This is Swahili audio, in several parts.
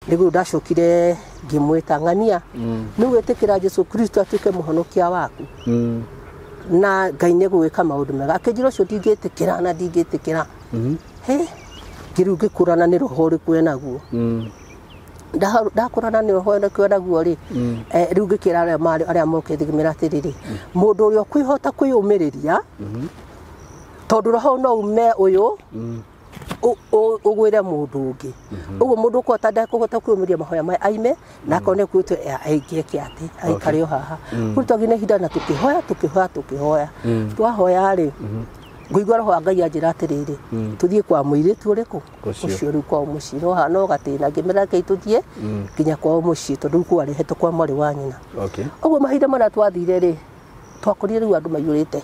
nigu ndacokire ngimwita ng'ania ni gwitikira Jesu Kristo atuike muhonokia waku na Ngai ni gwika maundu mega akinjira ucio ndingitikira na ndingitikira he ngiru ngikurana ni roho ri kwenaguo ndakurana ni roho ri kwenaguo ri riu ngikira aria moke thigimira atiriri mundu uria kwihota kwiyumiriria tondu roho no ume uyu ugwire mundu ungi uguo mundu ko tada kuhota kwiyumiria mahoya mai aime na kone kwito aingie kiati aikare haha kurutagine hinda na tukihoya twahoya ri nguigwa roho Ngai anjira atiriri tuthie kwa muiritu uriku ucio ri kwa muciro hano gatina ngimera kai tuthie kinya kwa mucii tondu kwa rehetwo kwa mwari wa nyina uguo mahinda mana twathire ri twakorire riu andu maiyurite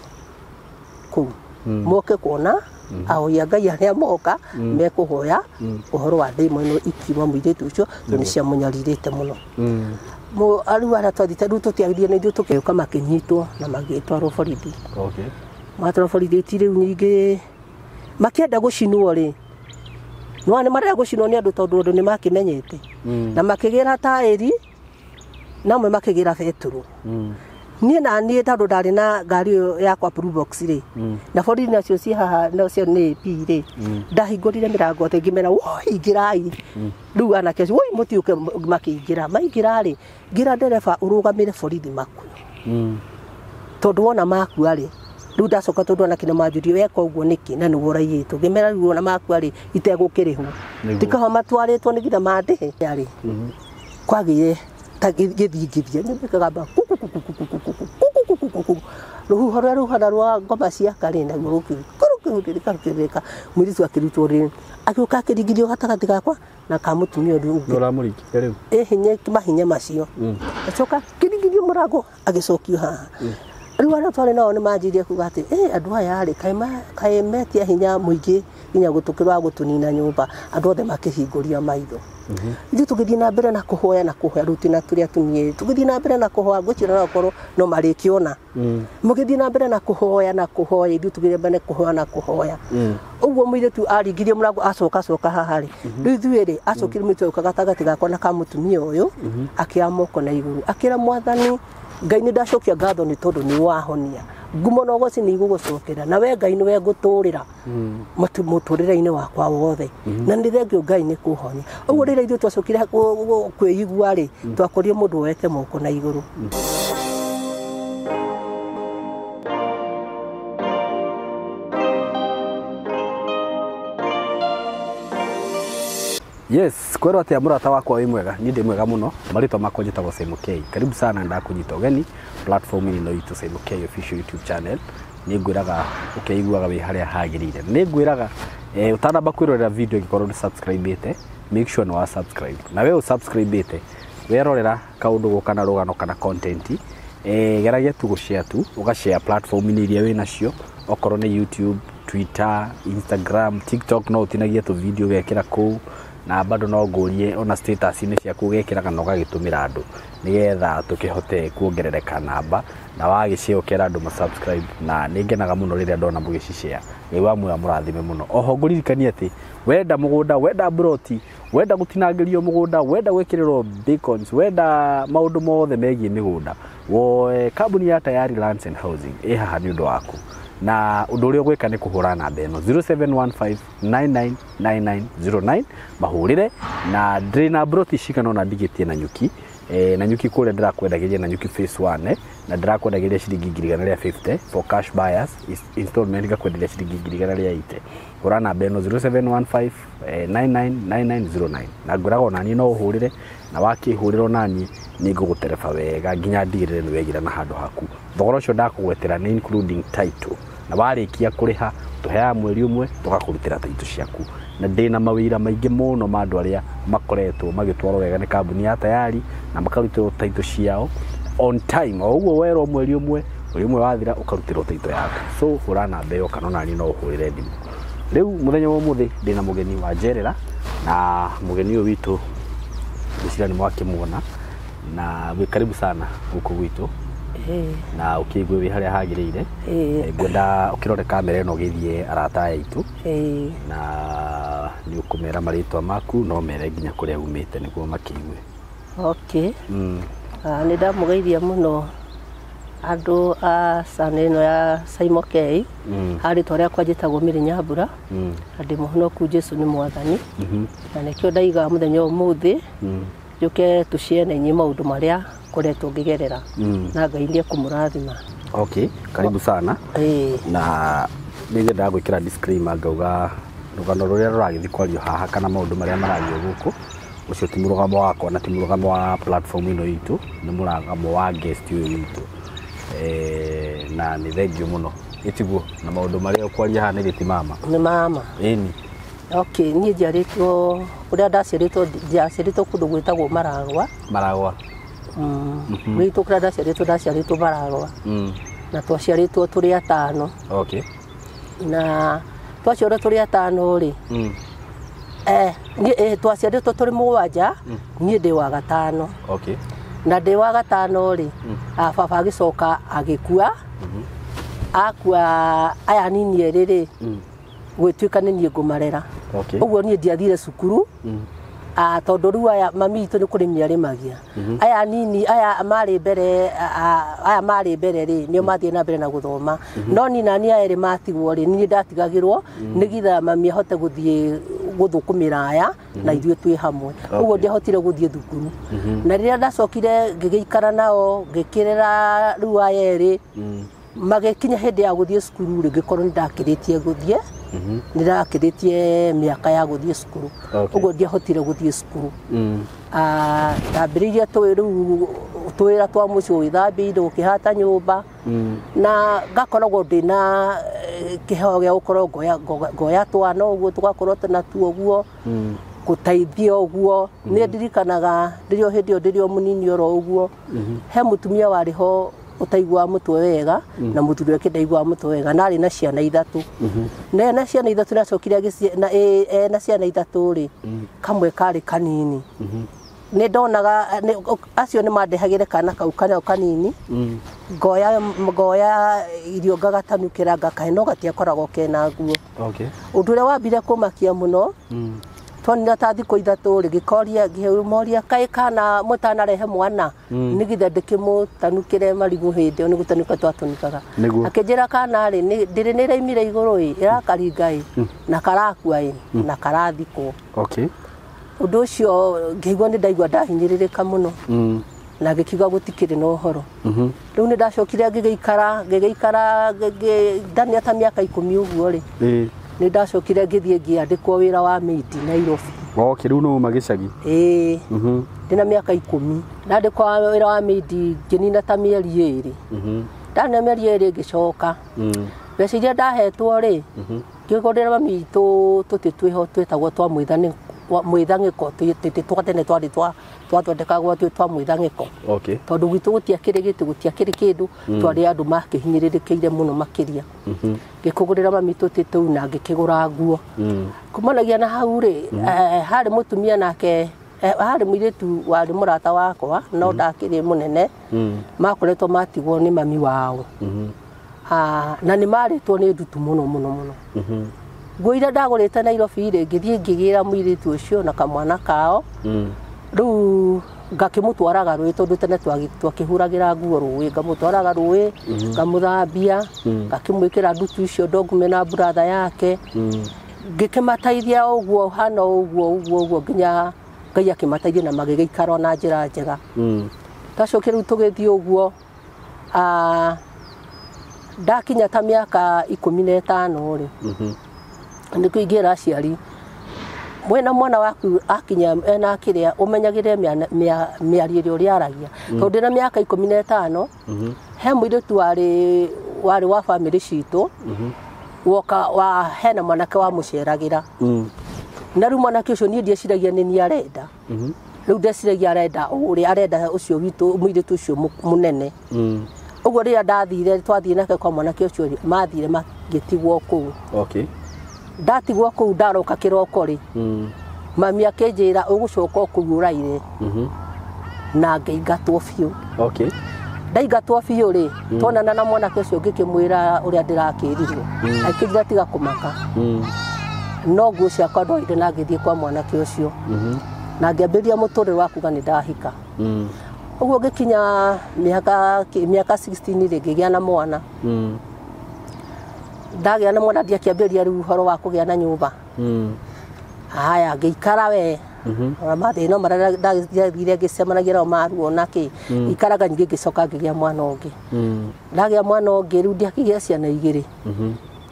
ku moke kuona ahoya Ngai aria moka mekuhoya uhoro wa ndimo ino ikiwa muiritu ucio ni cia munyaririte muno mo aru ara twathite ru tutiagithie ni tukiuka makinyitwo na magitwarwo borithi matwarwo borithi riu nyingi makienda gucinwo ri no ni maria gucinwo ni andu tondu ni makimenyete na makigira tairi na mwe makigira Petro nie na nie tondu ndari na ngari yakwa blue box ri na borithi nacio ci haha no cio ni pi ri ndahingurire mirango te ngimera woi ingirai riu anake woi mutiuke makiingira maingira ri ngira ndereba urugamire borithi maku tondu wona makua ri riu ndacoka tondu anake ni manjurio weka uguo niki na nugu raiyitwo ngimera riu wona makua ri itegukirihwo tikaho matwaritwo ni githa mandihe ri kwagire githingithia nibikagamba ruhara rwa ngoma cia karina kurukirika mwiritu akirutwo ri akiuka akiringithio gatagati gakwa na kamutumia undu uramuriki riu hinye mahinya macio acoka kiringithio murango agicokio haha riu ana twari nao ni manjirie kuga ati andu aya ri kai metia hinya muingi nginya gutukirwa gutunina nyumba andu othe makihinguria maitho ithu tugithii na mbere na kuhoya rutina turia tunie tugithii na mbere na kuhoya gucira na korwo no marikiona mugithii na mbere na kuhoya ithu tugithii mbere kuhoya na kuhoya uguo muiritu aringirie murango acoka haha ri riu ithuiri acokire mitwe ukagatagati gakwa na kamutumia uyu akiamoko na iguru akira mwathani Ngai ni ndacokia ngatho ni tondu ni wahonia ngumo no goci ni igugucokera na we Ngai ni we nguturira muturire-ini wakwa wothe na ni thengio Ngai ni kuhonia uguo rira ithu twacokire kwiyigua ri twakorie mundu wete moko na iguru Yes, kwero atia murata wakwa wi mwega ni ndi mwega muno marito makwa njitagwo Simon K. Karibu sana ndakunyita ugeni platform ino itu Simon K official YouTube channel. Ni ngwiraga ukeiguaga wi haria hagirire. Ni ngwiraga utanamba kwirorera video gikorwo ni subscribe ite make sure no subscribe. Na we subscribe ite werorera kaundu gukana rugano kana content geragia tu gushare tu ugashare platform ini iria wi nacio okorwo ni YouTube, Twitter, Instagram, TikTok no utinagia tu video gekira ku na bado no ngurie ona status ini ciaku gekira kana ugagitumira andu nigetha tukihote kuongerereka namba na wagiciokera andu ma subscribe na ningenaga muno riria ndona mugicishare ni wa mwe murathime muno oho nguririkania ati wenda mugunda wenda broti wenda gutinangirio mugunda wenda gwekirirwo beacons wenda maundu mothe megie migunda woe kambuni ya Tayari Lands and Housing haha ni undu waku na undu uria gwika ni kuhura namba eno 0715999909 mahurire na drina broti shikano na digitie na nyuki na nyuki kule ndirakwendagiria na nyuki phase 1 na ndirakwendagiria ciringi 250 for cash buyers installment gakwendagiria ciringi 280 hura namba eno 0715999909 na ngurago nani no uhurire na wakihuriro nani ni ngugutereba wega nginya ndigirire ni wegira na handu haku thogora ucio ndakugwetera ni including title na warikia kuriha tuhea mweri umwe tugakurutira title ciaku na ndina mawira maingi muno mandu aria makoretwo magitwaro wega ni kambuni ya Tayari na makarutiro title ciao on time oguo wero mweri umwe wathira ukarutiro title yaku so hura namba iyo kana nani no uhurire ndimu riu muthenya wa muthi ndina mugeni wa Jerera na mugeni uyu witu ndicira ni mwaki muona na karibu sana huko gwitu na ukigwe wi haria hagirire ngwenda ukirore kamera ino githie arata aitu na ni ukumera maritwa maku no mere nginya kuria umite niguo makigwe. Okay. Ni ndamugeithia muno andu a saneno ya Simon K. Hari toria kwajitagwo Miri Nyambura. Andi muhonoku Jesu ni mwathani. Na nikio ndaiga muthenya umuthi yuke tuciene nyi maundu maria koretwo ngigerera na Ngai ni kumurathima. Okay, karibu sana. Na nige ndagwikira disclaimer ngauga rugano ruria ruragithi kwario haha kana maundu maria marario guku ucio ti murugamo wakwa na ti murugamo wa platform ino itu, ni murugamo wa guest uyu itu. Na ni thengio muno itiguo na maundu maria ukwaria haha ni giti mama. Ni mama. Eni. Okay, ni njiaritwo uria ndaciaritwo kundu gwitagwo Maragwa. Maragwa. Gwitu kura ndaciaritwo Maragwa. Na twaciaritwo turi atano. Okay. Na twaciaritwo turi atano ri. Twaciaritwo turi mugwanja, nie ndi wa gatano. Okay. Na ndi wa gatano ri, baba agicoka agikua. Akua aya nini eriri. Gwituika ni nie ngumarera. Okay. Uguo nie ndiathire cukuru. Tondu riu aya mami itu ni kurimia rimagia. Aya nini aya mari mbere ri nio mathie na mbere na guthoma. No ni nani eri matigwo ri ni ndatigagirwo nigitha mami ahote guthie guthukumira aya na ithuĩ twi hamwe. Uguo ndiahotire guthie thukuru. Na riria ndacokire ngigikara nao ngikirera riu aya eri magikinya hindi ya guthie cukuru ri ngikorwo ndakiritie guthie. Ndirakiritie miaka ya guthie cukuru. Uguo ndiahotire guthie cukuru. Ndambiririe twira twa mucio withambiire ukihata nyumba na ngakoragwo ndina kiheo gia gukorwo ngoya twana uguo tugakorwo na tuo uguo gutaithia uguo. Ni ndirikanaga ndirio hindi ndirio munini oro uguo he mutumia wariho utaigwa mutwe wega na muthuri wake ndaigwa mutwe wega na ari na ciana ithatu. Na ciana ithatu nacokire na ciana ithatu ri kamwe kari kanini. Ni ndonaga acio ni mandehagire kana kau kanini. Ngoya irio ngagatanukira ngakaheno gatiakoragwo kena nguo. Okay. Undu uria wambire kumakia muno twonire ta thikũ ithatu ri gikoria ngimoria kai kana mutanarehe mwana nigitha ndikimutanukire marigu hindi ni gutanuka twatunikaga. Akinjira kana ri ndiri ni raimire iguru irakaringa na karakua na karathikwo. Okay. Undu ucio ngigwa ni ndaigwa ndahinyiririka muno. Na gikiga gutikiri no horo. Riu ni ndacokire ngigikara ndani ata miaka 10 uguo ri. Ni ndacokire ngithie ngiandikwo wira wa Midi Nairobi. Okay, riu no magicagi. Ndina miaka 10. Ndandikwo wira wa Midi nginina ta mieri 2. Ndana mieri 2 ngicoka. Mbeca iria ndahetwo ri ngigondera mami itu tutitwiho twetagwo twa mwithangiko twatene twathondekagwo twa mwithangiko. Okay. Tondu gwitu gutiakiri kindu twari andu makihinyiririkiire muno makiria. Ngikugurira mami tutiu na ngikigura nguo. Kumanagia na hau ri hari mutumia nake hari muiritu wari murata wakwa no ndakiri munene makoretwo matigwo ni mami wao. Na ni maritwo ni ndutu muno. Nguira ndagurite Nairobi ri ngithie ngigira muiritu ucio na kamwana kao. Riu ngakimutwaraga rui tondu tene twakihuragira nguo rui ngamutwaraga rui ngamuthambia ngakimwikira ndutu icio ndogume na brother yake ngikimataithia uguo hana uguo nginya Ngai akimateithia na magigiikara na njira njega. Tacokire riu tugithie uguo ndakinya ta miaka 15 ri ndikuingira aciari mwena mwana waku akinya ena kiria umenyagire miario iria uriaragia tondu na miaka 15 he muiritu wari wa family citu woka wa hena mwanake wa muceragira na riu mwanake ucio ni ndieciragia ni arenda riu ndeciragia arenda uri arenda ucio witu muiritu ucio munene uguo ria ndathire twathie nake kwa mwanake ucio mathire magitigwo kuu. Okay. Ndatigwo kuu ndaroka kiroko ri mami akinjira ugucoka kuguraire na ngeingatwo biu. Okay. ndaigatwo biũ rĩ twonana na mwanake ũcio ngĩkĩmwĩra ũrĩa ndĩrakĩrirwo akĩnjĩra tiga kũmaka no nguo ciakwa ndoire na ngĩthiĩ kwa mwanake ũcio na ngĩambĩrĩria mũtũrĩre wa kuga nĩ ndahika ũguo ngĩkinya mĩaka 16 rĩ ngĩgĩa na mwana ndagĩa na mwana ndiakĩambĩrĩria rĩu ũhoro wa kũgĩa na nyũmba haya ngĩikara we ona mathĩna marĩa ndathire ngĩcemanagia nao maruo na kĩ ikaraga ningĩ ngĩcoka ngĩgĩa mwana ũngĩ ndagĩa mwana ũngĩ rĩu ndiakĩgĩa ciana igĩrĩ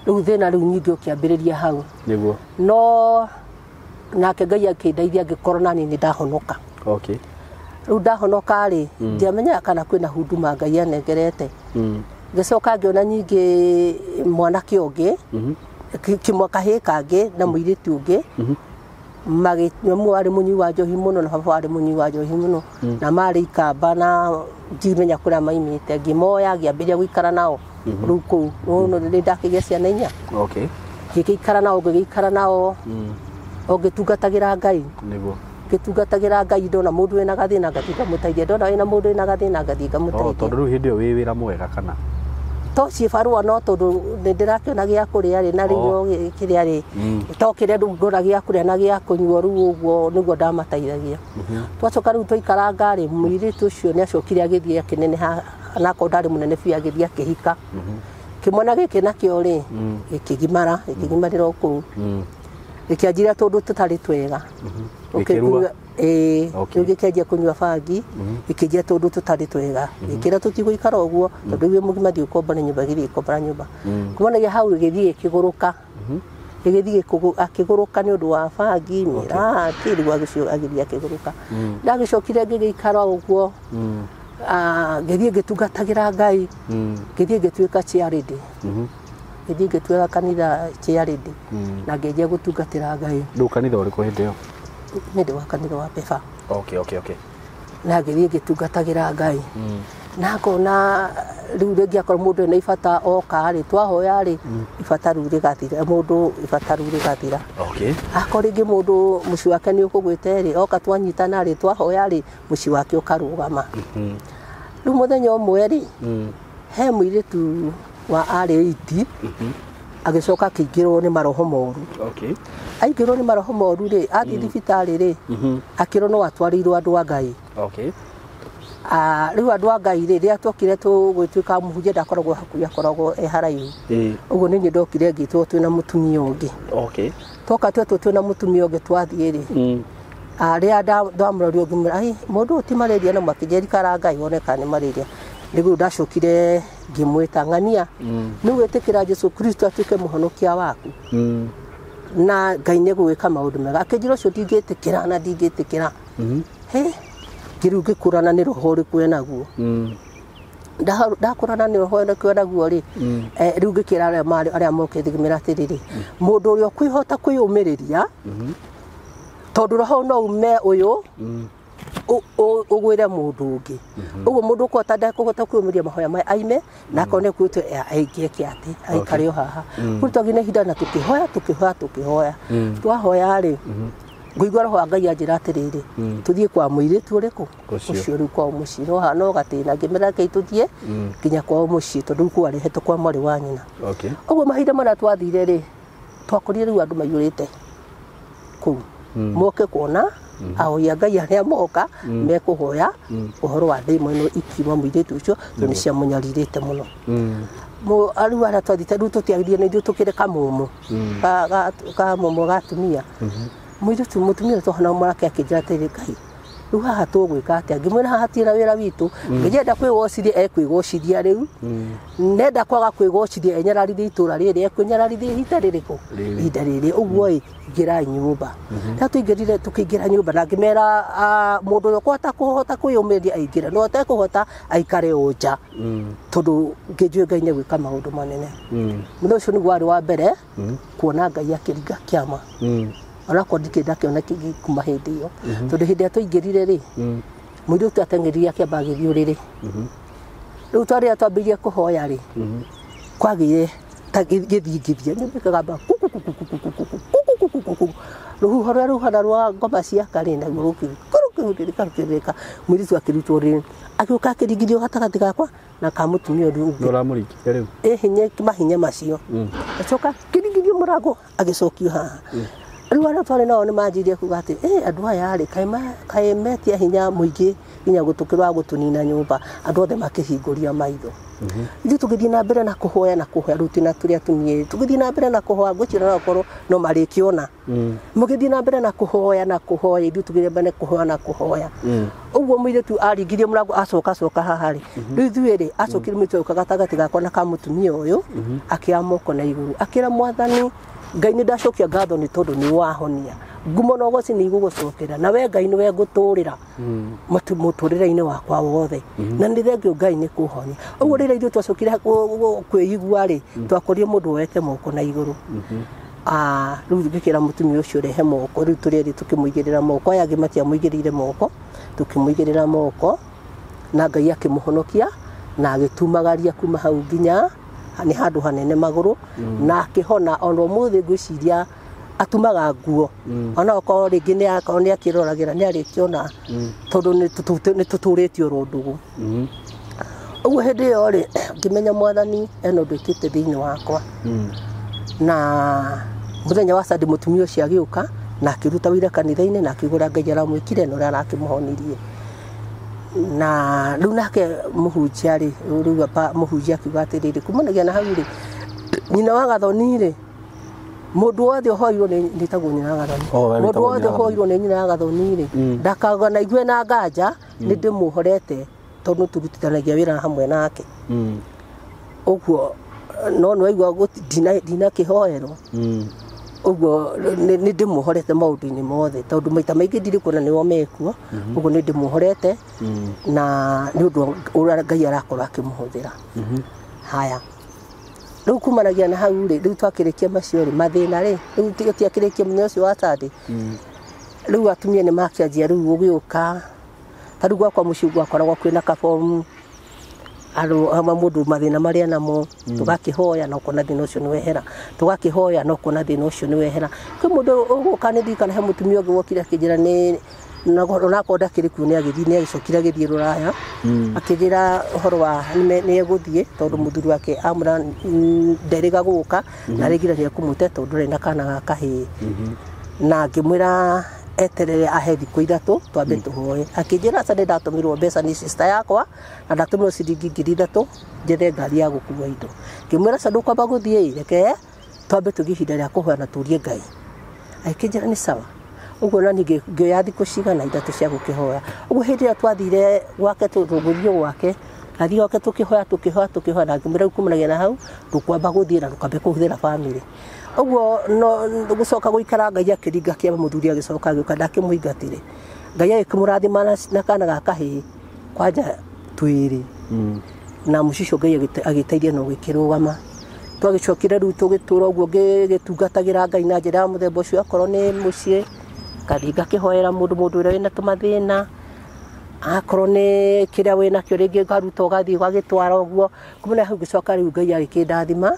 rĩu thĩna rĩu nyingĩ ũkĩambĩrĩria hau nĩguo no nake Ngai akĩndeithia ngĩkorwo nani nĩ ndahonoka rĩu ndahonoka rĩ ndiamenyaga kana kwĩna huduma Ngai anengerete ngĩcoka ngĩona nyingĩ mwanake ũngĩ kahĩĩ kangĩ na mũirĩtu ũngĩ ũmwe warĩ mũnyui wa njohi mũno na baba warĩ mũnyui wa njohi mũno na marĩ ikamba na ndimenya kũrĩa maimĩte ngĩmoya ngĩambĩrĩria gũikara nao rĩu kũu no nĩ ndakĩgĩa ciana 4 ngĩikara nao o ngĩtungatagĩra Ngai ngĩtungatagĩra Ngai ndona mũndũ wĩna gathĩna ngathiĩ ngamũteithia ndona wĩna mũndũ wĩna gathĩna ngathiĩ ngamũteithia tondũ rĩu hĩndĩ ĩyo wĩ wĩra mwega kana to ciĩbarũa no tondũ nĩ ndĩrakĩona gĩa kũrĩa rĩ na rĩu kĩrĩa rĩ to kĩrĩa ndona gĩa kũrĩa na gĩa kũnyua rĩu ũguo nĩguo ndamateithagia twacoka rĩu tũikaranga rĩ mũirĩtu ũcio nĩ acokire agĩthiĩ akĩneneha nako ndarĩ mũnene biũ agĩthiĩ akĩhika kĩmwana gĩkĩ nakĩo rĩ gĩkĩgimarĩra o kũu gĩkĩanjĩra tondũ tũtarĩ twega rĩu gĩkĩanjia kũnyua bangi gĩkĩnjĩra tondũ tũtarĩ twega gĩkĩra tũtigũikara ũguo tondũ wĩ mũgima thiĩ ũkombora nyũmba gĩthiĩ gĩkombora nyũmba kumanagia hau gĩthiĩ gĩkĩgũrũka akĩgũrũka nĩ ũndũ wa bangi mĩrati rĩu agĩthiĩ akĩgũrũka ndagĩcokire ngĩgĩikara ũguo ngĩthiĩ ngĩtungatagĩra Ngai ngĩthiĩ ngĩtuĩka charity gĩthiĩ ngĩtuĩka kanitha charity na ngĩanjia gũtungatĩra Ngai rĩu kanitha ũrĩkũ hĩndĩ ĩyo nĩndĩ wa kanitha wa Pefa na ngĩthiĩ ngĩtungatagĩra Ngai na ngona rĩu rĩngĩ akorwo mũndũ ena ibata oka rĩ twahoya rĩ ibata rĩu rĩgathira mũndũ ibata rĩu rĩgathira akorwo rĩngĩ mũndũ mũciĩ wake nĩ ũkũgwĩte rĩ oka twanyitana rĩ twahoya rĩ mũciĩ wake ũkarũgama rĩu mũthenya ũmwe rĩ he mũirĩtu wa arĩ 80 agĩcoka akĩingĩrwo nĩ maroho moru aingĩrwo nĩ maroho moru rĩ athiĩ thibitarĩ rĩ akĩrwo no atwarĩirwo andũ a Ngai rĩu andũ a Ngai rĩ rĩrĩa twokire tũgĩtuĩka mũhunjia ndakoragwo hakuhĩ akoragwo haraihu ũguo nĩ niĩ ndokire ngĩtwo twĩna mũtumia ũngĩ twoka twĩna mũtumia ũngĩ twathiĩ rĩ rĩrĩa ndamũrorio ngĩmwĩra mũndũ ũyũ ti malaria na makĩnjerikara Ngai wone kana nĩ malaria nĩguo ndacokire ngĩmwĩta ng'ania nĩ gwĩtĩkĩra Jesũ Kristo atuĩke mũhonokia waku na Ngai nĩ gwĩka maũndũ mega akĩnjĩra ũcio ndingĩtĩkĩra na ndingĩtĩkĩra ngĩrĩu ngĩkũrana nĩ roho ũrĩkũ enaguo ndakũrana nĩ roho ũrĩkũ enaguo rĩ rĩu ngĩkĩra arĩa mokĩte ngĩmera atĩrĩrĩ mũndũ ũrĩa ũkwĩhota kwĩyũmĩrĩria tondũ roho no ume ũyũ ũgwĩre mũndũ ũngĩ ũguo mũndũ ũkũhota ndekũhota kwĩyũmĩria mahoya maya aime na akone kwĩtwo aingĩke atĩ aikare o haha kũrĩ twagĩ na ihinda na tũkĩhoya twahoya rĩ ngũigua roho wa Ngai anjĩra atĩrĩrĩ tũthiĩ kwa mũirĩtu ũrĩkũ ũcio rĩu kwao mũciĩ no gatĩna ngĩmera Ngai tũthiĩ nginya kwao mũciĩ tondũ kwarĩhetwo kwa mwarĩ wa nyina ũguo mahinda marĩa twathire rĩ twakorire rĩu andũ maiyũrĩte kũu moke kuona ahoya Ngai arĩa moka mekũhoya ũhoro wa ndĩmo ĩno ikiuma mũirĩtu ũcio tondũ nĩ ciamũnyarirĩte mũno rĩu arĩa twathite rĩu tũtiagĩrire nĩ ithuĩ tũkĩrĩ kamũmũ gatumia mũtumia twahona mwanake akĩnjĩra atĩrĩ Ngai rĩu haha tũgwĩka atĩa ngĩmwĩra haha hatirĩ wĩra witũ ngĩenda kwĩgociria ekwĩgociria rĩu nenda kwaga kwĩgociria enyararithie itũra rĩrĩ ekwĩnyararithia ihinda rĩrĩkũ ihinda rĩrĩ ũguo ingĩrai nyũmba rĩrĩa tũingĩrire tũkĩingĩra nyũmba na ngĩmera mũndũ ũrĩa kũhota kwĩyũmĩrĩria aingĩre no atekũhota aikare o nja tondũ ngĩnjũĩ Ngai nĩ gwĩka maũndũ manene mũthenya ũcio nĩguo warĩ wa mbere kuona Ngai akĩringa kĩama onako ndakĩona kuma hĩndĩ ĩyo tondũ hĩndĩ ĩrĩa tũingĩrire rĩ mũirĩtu ateng'erire akĩamba agĩthiũrĩrĩ rĩu twarĩrĩa twambĩrĩirie kũhoya rĩ kwagĩire ta gĩthingithia nyũmba ĩkagamba rũhuho rũrĩa ruhana rwa ngoma cia karĩ naguo rũkĩru karutirika mwiritu akirutwo ri akiuka akirigirio gatagati gakwa na kamutumia uri uramurikia riu hinya mahinya macio acoka kirigirio murango agicokio haha riu ara twari nao ni manjirie kuga ati andu aya ri kaimetia hinya muingi nginya gutukirwa gutunina nyumba andu othe makihinguria maitho ithu tugithii na mbere na kuhoya rutina turia tumie tugithii na mbere na kuhoya gwicira na korwo no marikiona mugithii na mbere na kuhoya ithu tugithii mbere na kuhoya uguo muiritu aringirie murango acoka haha ri riu ithuĩ ri acokire mitwe gatagati gakwa na kamutumia uyu akia moko na iguru akira Mwathani Ngai ni ndacokia ngatho ni tondu ni wahonia ngumo no goci ni igugucokera na we Ngai ni we nguturira muturire-ini wakwa wothe na ni thengio Ngai ni kuhonia uguo rira ithuĩ twacokire kwĩigua ri twakorire mundu wete moko na iguru riu ngikira mutumia ucio rehe moko riu tureri tukimuigirira moko aya angi matiamuigirire moko tukimuigirira moko na Ngai akimuhonokia na agitumagaria kuma hau nginya ni handu hanene maguru na akihona ono muthi gwiciria atumaga nguo ona okorwo ringi ni akiroragira ni arikiona tondu ni tuturitio rondugu uguo hindi iyo ri ngimenya Mwathani eno ndwikite thiini wakwa na muthenya wa Sunday mutumia ucio agiuka na akiruta wira kanitha-ini na akigura Ngai aramwikire no arakimuhonirie na riu nake muhunjia ri riu muhunjia akiuga atiriri kumanagia na hau ri nyina wa Gathoni ri mundu wothe uhoirwo ni tagwo nyina wa Gathoni mundu wothe uhoirwo ni nyina wa Gathoni ri ndakauga na igue na nganja ni ndimuhorete tondu turutithanagia wira hamwe nake uguo no waigua dina kihoerwo uguo ni ndimuhorete maundu-ini mothe tondu maita maingi ndiri kuona niwo mekuo uguo ni ndimuhorete na ni undu Ngai arakorwo akimuhuthira haya riu kumanagia na hau ri riu twakirikia macio ri mathina ri riu tiakirikia muthenya ucio wa Sunday riu atumia ni makianjia riu ugiuka tariu gwakwa muciĩ gwakoragwo kwina kabomu ama mundu mathina maria namo tugakihoya no kona thina ucio ni wehera tugakihoya no kona thina ucio ni wehera kwi mundu uguka ni ndikana he mutumia ungi wokire akijira ni na konda kiriku ni agicokire agithie Ruraya akijira uhoro wa ni eguthie tondu muthuri wake amura nderiga guka na rigira ni kumute tondu ri na kana ga kahi na ngimwira eterere ahe thikũ ithatũ twambe tuhoye akijira Sunday ndatumirwo mbeca ni sister yakwa na ndatumirwo ciringi 3,000 njethe ngari ya gukua indo ngimwira Sunday kwamba guthie reke twambe tugihinda ria kuhoya na turie Ngai akijira ni sawa uguo na ningi ngioya thikũ cigana ithatũ cia gukihoya uguo hindi ria twathire gwake turungurio gwake athio ke tukihoya na ngimwira kumanagia na hau tukwamba guthie na tukambe kuhuthira family uguo no gucoka guikara Ngai akiringa kia muthuri agicoka agiuka ndakimuingatire Ngai agikimurathima na kana ga kahi kwanja twiri na mucicio Ngai agiteithia no gwikirugama twagicokire riu tugitura uguo gitungatagira Ngai na njira muthemba ucio akorwo ni muciĩ karinga kihoera mundu ira wina tumathina akorwo ni kiria wina kio ringi ngaruta ugathii gwagitwara uguo kumena hau gicoka riu Ngai agikindathima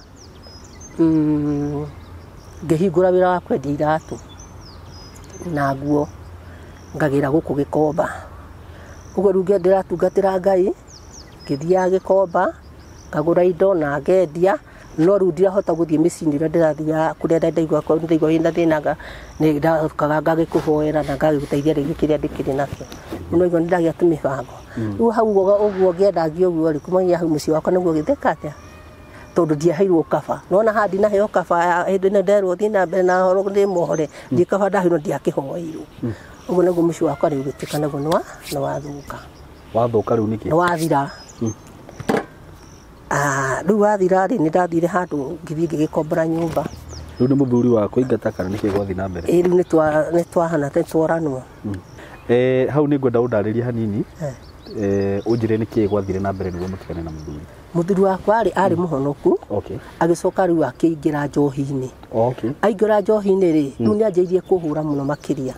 ngihingura wira wa kwendia iratu na nguo ngagira guku Gikomba uguo riu ndiratungatira Ngai ngithia Gikomba ngagura indo na ngendia no riu ndirahota guthie micini ira ndirathia kuria ndaigua ina thina ni ndakaga ngagikuhoera na ngagiguteithia ringi kiria ndikiri nakio no igua ndagia tumibango riu hau uguo ngienda ngioguo ri kumagia hau muciĩ wakwa niguo githeka atia tondu ndiaheirwo kaba nona handi na heo kaba hindi ne nderwo thii na mbere na horo ndi mohore ndi kaba ndaheirwo ndiakihoeirwo uguo niguo muciĩ wakwa riu gitika naguo ni wathuka riu niki wathira riu wathira ri ni ndathire handu ngithii ngigikombora nyumba riu ni muthuri wakwa ingata kana niki gwathi na mbere riu ni twahana twaranwo hau ni ngwenda undaririe hanini unjire niki gwathire na mbere niguo mutikane na muthuri wakwa ari muhonoku agicoka riu akiingira njohi-ini aingira njohi-ini ri riu ni anjirie kuhura muno makiria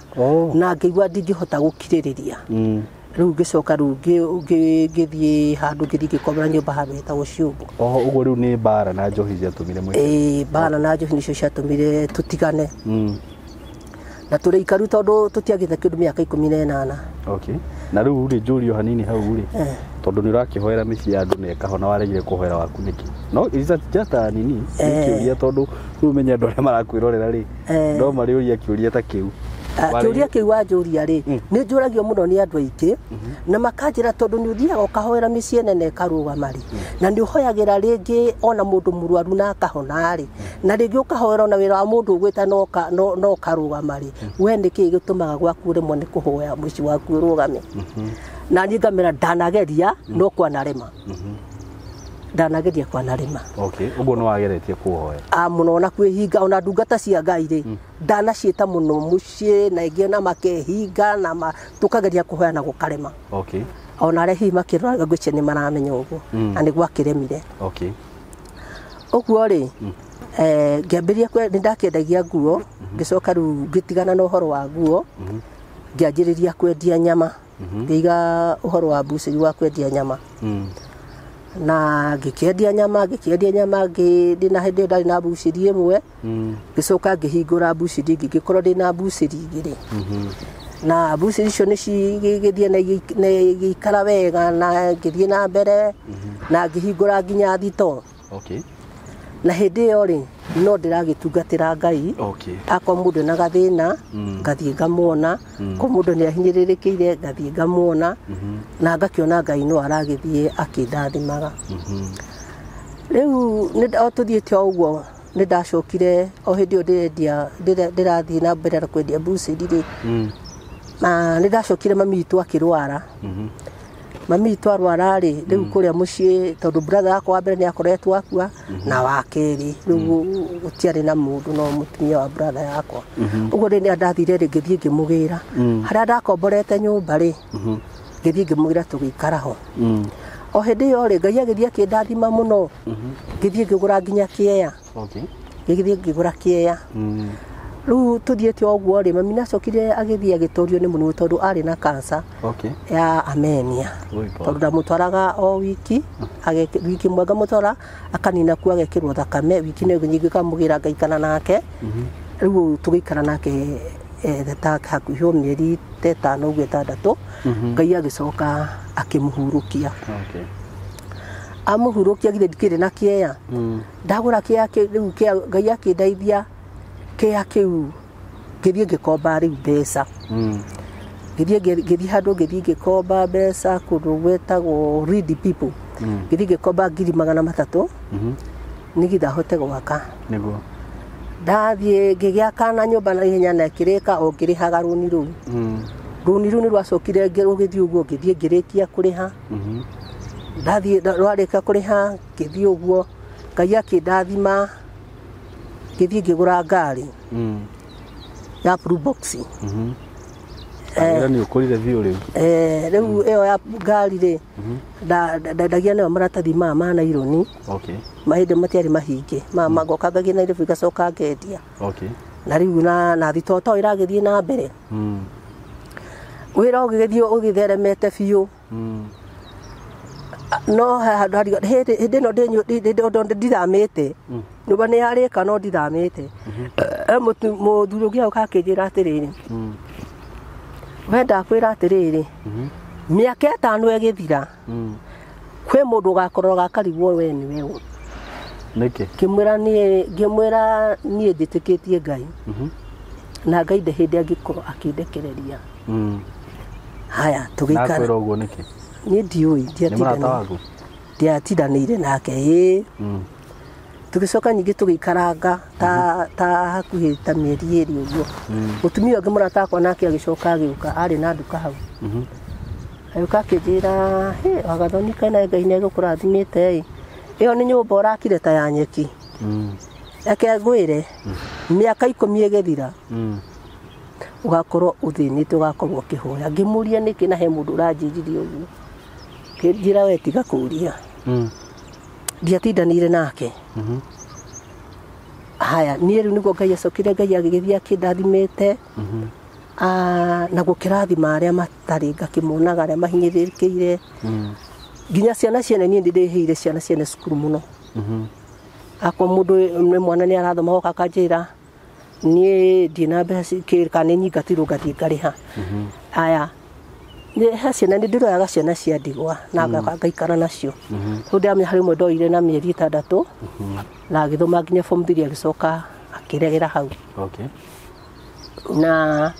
na ngigua ndingihota gukiririria riu ngicoka riu ngithie handu ngithie ngikombora nyumba handu hetagwo Ciũmbu uguo riu ni bara na njohi ciatumire mweke bara na njohi nicio ciatumire tutigane na tå rä ikaru tondå tå tiagä kä ndå mä aka 18. Okay. Na rä u rä njå rio hanini hau rä tondå nä å rakä hoera mä ciä andå na äkahona waregire kå hoera waku nä kä no jata nini kä ria tondå rä u menye andå arä a marakwä rorera rä no marä å ria kä å ria ta kä u kä å ria kä u wanjå ria rä nä njå ragio må no nä andå aingä na makanjä ra tondå nä å thiaga å kahoera mä ciä nene ĩkarå gama rä na nä å hoyagä ra rä ngä ona må ndå må rwaru na akahona rä na rä ngä å kahoera ona wä ra wa må ndå å gwä ta no karå gama rä we nä kä gä tå maga gwaku rä mwe nä kå hoya må ciĩ waku å rå game na niĩ ngamera ndanageria no kwanarema ndanageria kwanarema. Okay, uguo no wageretie kuhoya muno ona kwĩhinga ona ndungata cia Ngai rĩ ndanaciĩta mũno mũciĩ na ingĩ na makehinga na tũkageria kũhoya na gũkarema. Okay. Ona arĩa hihi makĩrora ngwĩciria nĩ maramenya ũguo na nĩ gwakĩremire. Okay. Ũguo rĩ ngĩambĩrĩria nĩ ndakĩendagia nguo ngĩcoka rĩu ngĩtigana na ũhoro wa nguo ngĩanjĩrĩria kwendia nyama ngĩiga ũhoro wa mbucĩri wa kwendia nyama na ngĩkĩendia nyama ndĩ na hĩndĩ ndarĩ na mbucĩri ĩmwe ngĩcoka ngĩhingũra mbucĩri ingĩ ngĩkorwo ndĩ na mbucĩri igĩrĩ na mbucĩri icio nĩ cigĩthiĩ na igĩikara wega na ngĩthiĩ na mbere na ngĩhingũra nginya thitoo. Okay. Na hĩndĩ ĩyo rĩ no ndĩragĩtungatĩra Ngai akorwo mũndũ ena gathĩna ngathiĩ ngamuona ko mũndũ nĩ ahinyĩrĩrĩkĩire ngathiĩ ngamuona na ngakĩona Ngai no aragĩthiĩ akĩndathimaga. Rĩu o tũthiĩte o ũguo nĩ ndacokire o hĩndĩ ĩyo ndĩrathiĩ na mbere na kwendia mbucĩri rĩ na nĩ ndacokire mami witũ akĩrwara. Mami witũ arwara rĩ rĩu kũrĩa mũciĩ tondũ brother wakwa wa mbere nĩ akoretwo akua na wa kerĩ rĩu gũtiarĩ na mũndũ no mũtumia wa brother yakwa. Ũguo rĩ ndathire rĩ ngĩthiĩ ngĩmũgĩra harĩa ndakomborete nyũmba rĩ ngĩthiĩ ngĩmũgĩra tũgĩikara ho. O hĩndĩ ĩyo rĩ Ngai agĩthiĩ akĩndathima mũno ngĩthiĩ ngĩgũra nginya kĩeya. Ngĩthiĩ ngĩgũra kĩeya. Rĩu tũthiĩte o ũguo rĩ mami nacokire agĩthiĩ agĩtorio nĩ mũrimũ tondũ arĩ na cancer ya anemia tondũ ndamũtwaraga o wiki wiki ĩmwe ngamũtwara akanina kuo agekĩrwo thakame wiki ĩyo nyingĩ ngamũgĩra ngaikara nake rĩu tũgĩikara nake ta hakuhĩ o mĩeri ta 5 ũguo 6 Ngai agĩcoka akĩmũhurũkia. Amũhurũkia githĩ ndikĩrĩ na kĩeya ndagũra kĩeya rĩu Ngai akĩndeithia kĩeya kĩu ngĩthiĩ ngĩkomba rĩu mbeca ngĩthiĩ handũ ngĩthiĩ ngĩkomba mbeca kũndũ gwetagwo Read People ngĩthiĩ ngĩkomba 300,000 nĩgetha hote gwaka. Ndathiĩ ngĩgĩaka na nyũmba na ihenya na ĩkĩrĩka o ngĩrĩhaga rũni rũu nĩ rwacokire rũgĩthiĩ ũguo ngĩthiĩ ngĩrĩkia kũrĩha ndathiĩ rwarĩka kũrĩha ngĩthiĩ ũguo Ngai akĩndathima ngĩthiĩ ngĩgũra ngari ya Probox. Nĩ ũkũrire biũ rĩu rĩu ĩyo ya ngari rĩ ndendagia nayo maratathi maya ma naironi mahĩndĩ matiarĩ mahinge magoka ngathiĩ Nairobi ngacoka ngendia na rĩu na thitoo ĩragĩthiĩ na mbere wĩra ũgĩgĩthiĩ ũgĩtheremete biũ no hĩndĩ ĩno ndithamĩte nyũmba nĩ yarĩka no ndithamĩte. Mũthuri ũngĩ agĩũka akĩnjĩra atĩrĩrĩ we ndakwĩra atĩrĩrĩ mĩaka 5 ĩgĩthira kwĩ mũndũ ũgakorwo gakarigwo we nĩwe ũ nĩkĩ ngĩmwĩra niĩ ndĩtĩkĩtie Ngai na Ngai nde hĩndĩ angĩkorwo akĩndekereria. Haya tũgĩikara niĩ ndiũĩ ndiatindanĩire nake tũgĩcoka ningĩ tũgĩikaranga ta hakuhĩ ta mĩeri 2 ũguo mũtumia ũngĩ mũrata wakwa nake agĩcoka agĩũka arĩ na nduka hau agĩũka akĩnjĩra Wagathoni kana Ngai nĩ egũkũrathimĩte ĩyo nĩ nyũmba ũrakire ta ya nyeki reke ngwĩre mĩaka 10 ĩgĩthira ũgakorwo ũthĩnĩte ũgakorwo ũkĩhoya. Ngĩmũria nĩkĩ na he mũndũ ũranjĩrire ũguo kĩnjĩra we tiga kũria ndiatindanĩire nake. Haya niĩ rĩu nĩguo Ngai acokire Ngai agĩgĩthiĩ akĩndathimĩte na gũkĩrathima arĩa matarĩ ngakĩmonaga arĩa mahinyĩrĩrĩkĩire nginya ciana ciene niĩ ndĩrĩhĩire ciana ciene cukuru mũno akorwo mũndũ mwana nĩ arathoma goka akanjĩra niĩ ndina mbeca kana nyingatirwo ngathiĩ ngariha aya nĩ ciana nĩ ndĩroyaga ciana cia ndigwa na ngaikara nacio rĩu ndamenya harĩ ũmwe ndoire na mĩeri 6 na agĩthoma nginya form 3 agĩcoka akĩregera hau na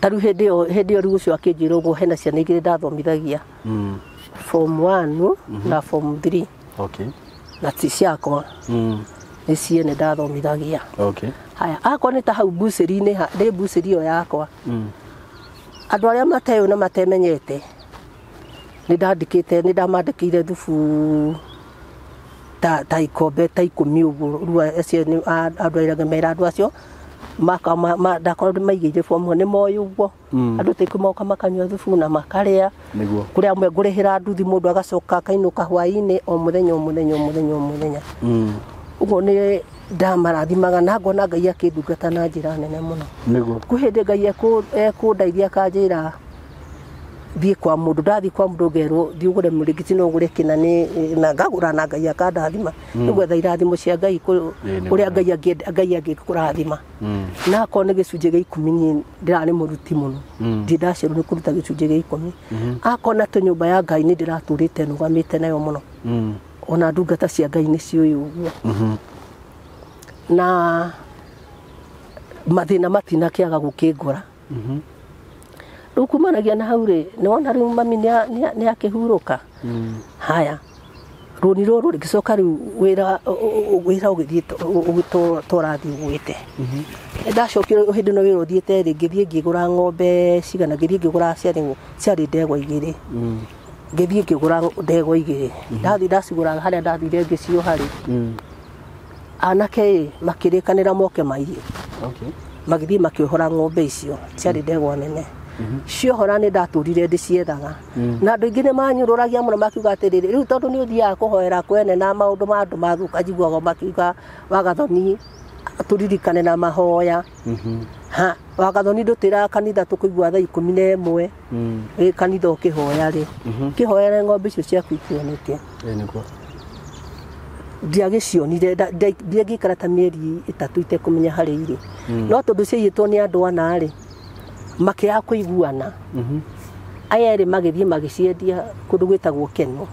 taru hĩndĩ ĩyo rĩu ũcio akĩnjĩra ũguo hena ciana igĩrĩ ndathomithagia form 1 na form 3 na ti ciakwa nĩ ciene ndathomithagia haya akwa nĩ ta hau bucĩri-inĩ ndĩ bucĩri ĩyo yakwa andũ arĩa mateo na matemenyete nĩ ndamandĩkĩire thubu ta ikombe ta 10 ũguo rĩu acio andũ airage mera andũ acio ndakorwo maigĩire form nĩ moĩ ũguo andũ ta moka makanyua thubu na makarĩa kũrĩ amwe ngũrĩhĩra nduthi mũndũ agacoka akainũka hwaĩ-inĩ o mũthenya ũguo nĩ ndamarathimaga na ngona Ngai akĩndungata na njĩra nene mũno kwĩ hĩndĩ Ngai ekũndeithia akanjĩra thiĩ kwa mũndũ ndathiĩ kwa mũndũ ngerwo thiĩ ũgũre mũrĩngĩti no ũgũre kĩna na ngagũra na Ngai akandathima nĩgwetha irathimo cia Ngai ũrĩa Ngai angĩkũrathima na akorwo nĩ gĩcunjĩ gĩa 10 niĩ ndĩrarĩ mũruti mũno ndi ndacerwo nĩ kũruta gĩcunjĩ gĩa 10 akorwo na nyũmba ya Ngai nĩ ndĩratũrĩte nũgamĩte nayo mũno ona ndungata cia Ngai nĩ ciũĩ ũguo na mathĩna matinakĩaga gũkĩngora rĩu kumanagia na hau rĩ nĩwona rĩu mami nĩ akĩhurũka haya rũni rũrũ rĩgĩcoka rĩu wĩra ũgĩthiĩ tũrathiĩ ũgwĩte ndacokire hĩndĩ no wĩra ũthiĩte rĩ ngĩthiĩ ngĩgũra ng'ombe cigana ngĩthiĩ ngĩgũra ciarĩ ndegwa 2 ngĩthiĩ ngĩgũra ndegwa 2 ndathiĩ ndacigũraga harĩa ndathire ngĩcioha rĩ anake makĩrĩkanĩra moke mairie magĩthiĩ makĩohora ng'ombe icio ciarĩ ndegwa nene ciohora nĩ ndatũrire ndĩciethaga na andũ aingĩ nĩ manyũrũragia mũno makiuga atĩrĩrĩ rĩu tondũ nĩ ũthiaga kũhoera kwene na maũndũ ma andũ mathũka njiguaga makiuga Wagathoni tũririkane na mahoya Wagathoni ndũtĩraga kanitha tũkũigua thaa 11 kanitha ũkĩhoya rĩ kĩhoere ng'ombe icio ciaku ikĩoneke ndiagĩcionire ndiagĩikara ta mĩeri 3 itekũmenya harĩa irĩ no tondũ ciaiyĩtwo nĩ andũ ana rĩ makĩaga kũiguana aya erĩ magĩthiĩ magĩciendia kũndũ gwĩtagwo Keno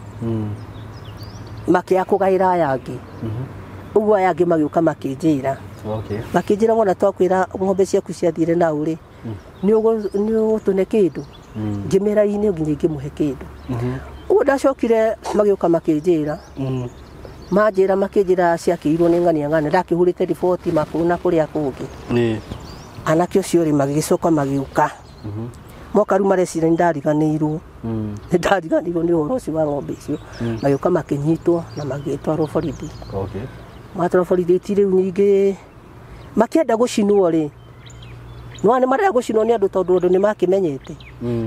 makĩaga kũgaĩra aya angĩ ũguo aya angĩ magĩũka makĩnjĩra wona twakwĩra ng'ombe ciaku ciathire na ũrĩ nĩ ũgũtũne kĩndũ ngĩmera-inĩ nginya ingĩmũhe kĩndũ ũguo ndacokire magĩũka makĩnjĩra ciakĩirwo nĩ ng'ania ndakĩhũrĩte riboti makũna kũrĩa kũngĩ anake ũcio rĩ magĩcoka magĩũka moka rĩu marecira nĩ ndariganĩirwo nĩ ũhoro ũcio wa ng'ombe icio magĩũka makĩnyitwo na magĩtwarwo borithi matwarwo borithi rĩu ningĩ makĩenda gũcinwo rĩ nĩ marenda gũcinwo nĩ andũ tondũ andũ nĩ makĩmenyete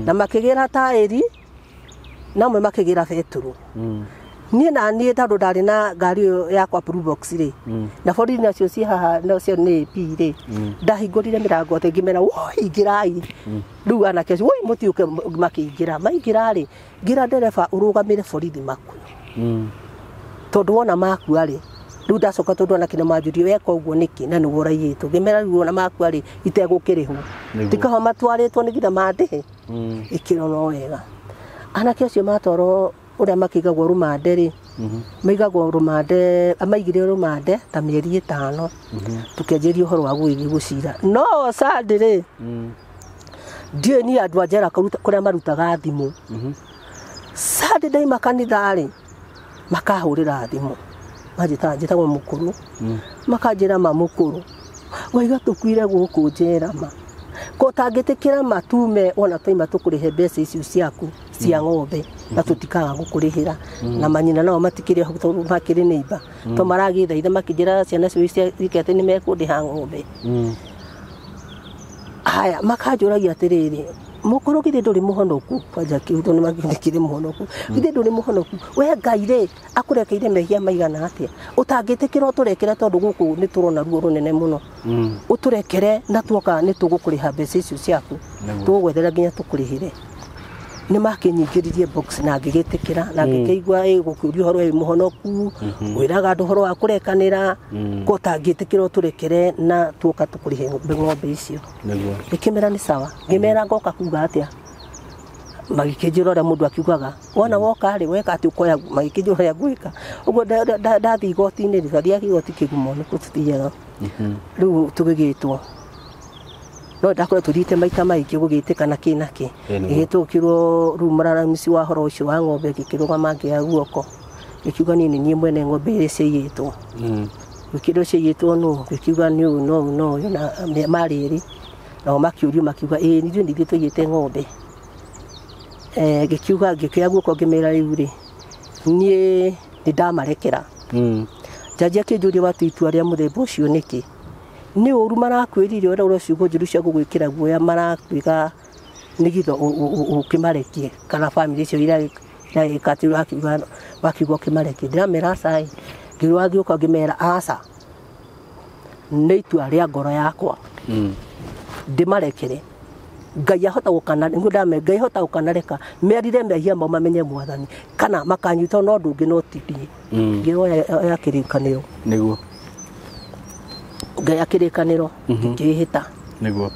na makĩgĩra taĩri na amwe makĩgĩra betũrũ niĩ tondũ ndarĩ na ngari ĩyo yakwa Probox rĩ na borithi nacio ciĩ haha nacio nĩ AP rĩ ndahingũrire mĩrango othe ngĩmera ingĩrai rĩu anake acio mũtiũke maingĩra rĩ ngĩra ndereba ũrũgamĩre borithi makuo tondũ wona makua rĩ rĩu ndacoka tondũ anake nĩ manjũrie weka ũguo nĩkĩ na nĩguo ũraiyĩtwo ngĩmera rĩu wona makua rĩ itegũkĩrĩhwo tikaho matwarĩtwo nĩgetha mandĩhe ĩkĩro no wega anake acio matwarwo ũrĩa makĩigagwo rũmande rĩ maigagwo rũmande amaigire rũmande ta mĩeri 5 tũkĩanjĩria ũhoro wa gũgĩthiĩ gũcira no Sunday rĩ ndiĩ ni andũ a njera kũrĩa marutaga thimũ Sunday ndaima kanitha rĩ makahũrĩra thimũ njĩtagwo mũkũrũ makanjĩra mũkũrũ waiga tũkuire gũkũ njera ko tangĩtĩkĩra matume ona twaima tũkũrĩhe mbeca icio ciaku cia ng'ombe na tũtikaga gũkũrĩhĩra na manyina nao matikĩrĩ tondũ makĩrĩ neighbor to maragĩthaitha makĩnjĩra ciana cio cikĩate nĩ mekũndĩha ng'ombe haya makanjũragia atĩrĩrĩ mũkũrũ githĩ ndũrĩ mũhonoku kwanja kĩuto nĩ magĩkĩrĩ mũhonoku githĩ ndũrĩ mũhonoku we Ngai rĩ akũrekeire mehia maigana atĩa ũtangĩtĩkĩra ũtũrekere tondũ gũkũ nĩ tũrona ruo rũnene mũno ũtũrekere na tuoka nĩ tũgũkũrĩha mbeca icio ciaku tũgwethera nginya tũkũrĩhĩre nä makänyingä box na ngä kä ra na ngä kä igua gå kä ria å horo wä må honoku wä raga andå horo wa kå rekanä ra ko tangä tä kä ra å tå rekere na tuoka tå kå rä he ng'ombe icio ngä kä mera nä sawa ngä mera ngoka kuga atä a magä kä njä ra å rä a må ndå akiugaga wona woka rä weka atä å koya magä kä njä ra å rä a gwä ka å guo ndathi igoti-inä rä thathiaga igoti kä gumo nä kå tå thiaga rä u tå gä gä two no ndakoretwo thiĩte maita maingĩ gũgĩtĩka na kĩ na kĩ gĩgĩtũkĩrwo rĩu mũraramisi wa horo ũcio wa ng'ombe ngĩkĩrũgama ngĩoya guoko ngĩkiuga niĩ nĩ niĩ mwene ng'ombe iria ciaiyĩtwo gĩkĩrwo ciaiyĩtwo nũ ngĩkiuga nĩ ũyũ no ũyũ na marĩ erĩ nao makĩũrio makiuga ĩĩ nĩ ithuĩ tũiyĩte ng'ombe ngĩkiuga ngĩkĩoya guoko ngĩmera rĩu rĩ niĩ nĩ ndamarekera njanji akĩnjũria watu itua rĩa mũthemba ũcio nĩkĩ nĩ ũru marakwĩrire ũrĩa ũreciugo njũru cia gũgwĩkĩra guoya marakwĩga nĩgitho ũkĩmarekie kana bamĩrĩ icio iragĩka atĩ wakiuga ũkĩmarekie ndĩramera aca ngĩrũa ngĩũka ngĩmera aca nĩ itua rĩa ngoro yakwa ndĩmarekere Ngai ahota gũkana nĩguo ndame Ngai ahota gũkanareka merire mehia mao mamenye mwathani kana makanyitwo no ũndũ ũngĩ no ti niĩ ngĩroya kĩrĩkanĩro nĩguo Ngai akĩrĩkanĩro ngĩkĩhĩta nĩguo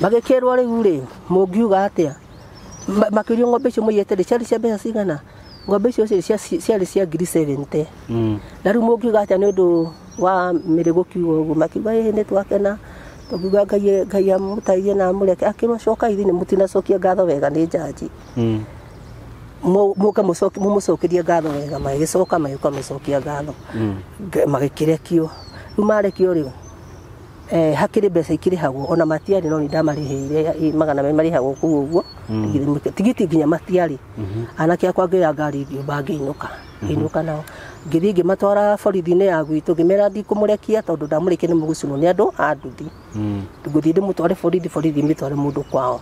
magĩkĩrwo rĩu rĩ mũngiuga atĩa makĩrio ng'ombe icio mũiyĩte rĩ ciarĩ cia mbeca cigana ng'ombe icio ciarĩ cia ngiri 70 na rĩu mũngiuga atĩa nĩ ũndũ wa mĩrĩ gũkiuga ũguo makiuga ĩĩ nĩ twakena tũkiuga Ngai amũteithie na amũreke akĩrwo coka ithi nĩ mũtinacokia ngatho wega nĩ njanji mũka mũmũcokerie ngatho wega magĩcoka magĩũka mũcokia ngatho magĩkĩrekio rĩu marekio rĩu hakĩrĩ mbeca ikĩrĩhagwo ona matiarĩ no nĩ ndamarĩhĩire magana merĩ marĩhagwo kũu ũguo tigiti nginya matiarĩ anake akwa ngĩoya ngari ngĩũmba ngĩinũka nao ngĩthiĩ ngĩmatwara borithi-inĩ ya gwitũ ngĩmera ndikũmũrekia tondũ ndamũrĩkia nĩ mũgũcinwo nĩ andũ a nduthi ngũthiĩ ndĩmũtware borithi mĩtware mũndũ kwao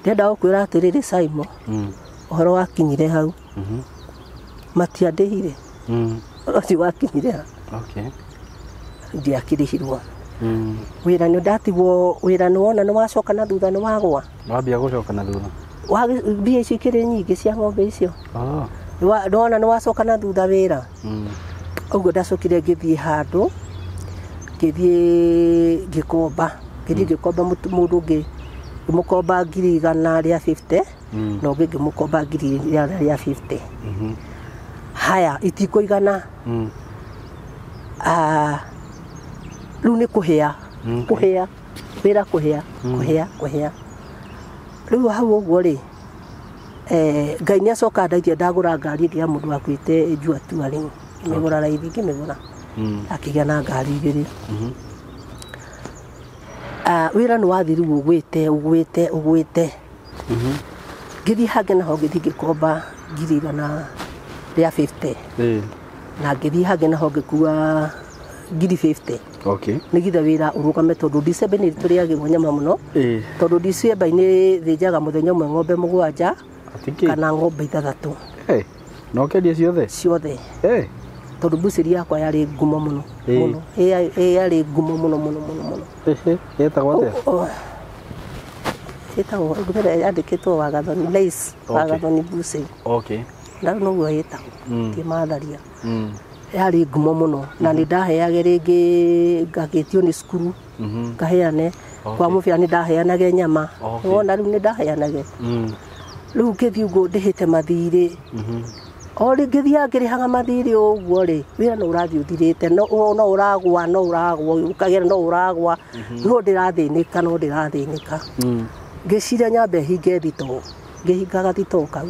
ndĩrenda gũkwĩra atĩrĩrĩ Simon ũhoro wakinyire hau matiandĩhire ũcio wakinyire hau ndiakĩrĩhirwo wĩra nĩ ndatigwo wĩra nĩ wona nĩ wacoka na thutha nĩ wagwa wambia gũcoka na thutha mbia icio ikĩrĩ nyingĩ cia ng'ombe icio ndona nĩ wacoka na thutha wĩra ũguo ndacokire ngĩthiĩ handũ ngĩthiĩ ngĩkomba mũndũ ũngĩ ngĩmũkomba ngiri 100 rĩa 50 na ũngĩ ngĩmũkomba ngiri rĩa 50 haya itikũigana rĩu nĩ kũhĩa wĩra kũhĩa rĩu hau ũguo rĩ Ngai nĩ acoka ndaithia ndagũra ngari ĩrĩa mũndũ wakuĩte njua tua rĩu ngĩmĩgũra raithi ngĩmĩgũra akĩgĩa na ngari igĩrĩ wĩra nĩ wathiru ũgwĩte ngĩthiĩ hangĩ naho ngĩthiĩ ngĩkomba ngiri 100 rĩa 50 na ngĩthiĩ hangĩ naho ngĩkua ngiri 50 nĩgitha wĩra ũrũgame tondũ December nĩ tũrĩagĩrwo nyama mũno tondũ December nĩ thĩnjaga mũthenya ũmwe ng'ombe 7 kana ng'ombe 3 no kendia ciothe tondũ mbucĩri yakwa yarĩ ngumo mũno yarĩ ngumo mũno yetagwo atĩa ĩtagwo yandĩkĩtwo Wagathoni Lace Wagathoni mbucĩri na noguo ĩtagwo ti matharia yarĩ ngumo mũno na nĩ ndaheage rĩngĩ ngagĩtio nĩ cukuru ngaheane kwa mũbĩa nĩ ndaheanage nyama wona rĩu nĩ ndaheanage rĩu ngĩthiĩ ũguo ndĩhĩte mathirĩ o rĩngĩ thiaga ngĩrĩhaga mathirĩ ũguo rĩ wĩra no ũrathiĩ ũthirĩte no ũragwa ũkagera no ũragwa no ndĩrathĩnĩka ngĩciria nyambe hinge thitoo ngĩhingaga thitoo kau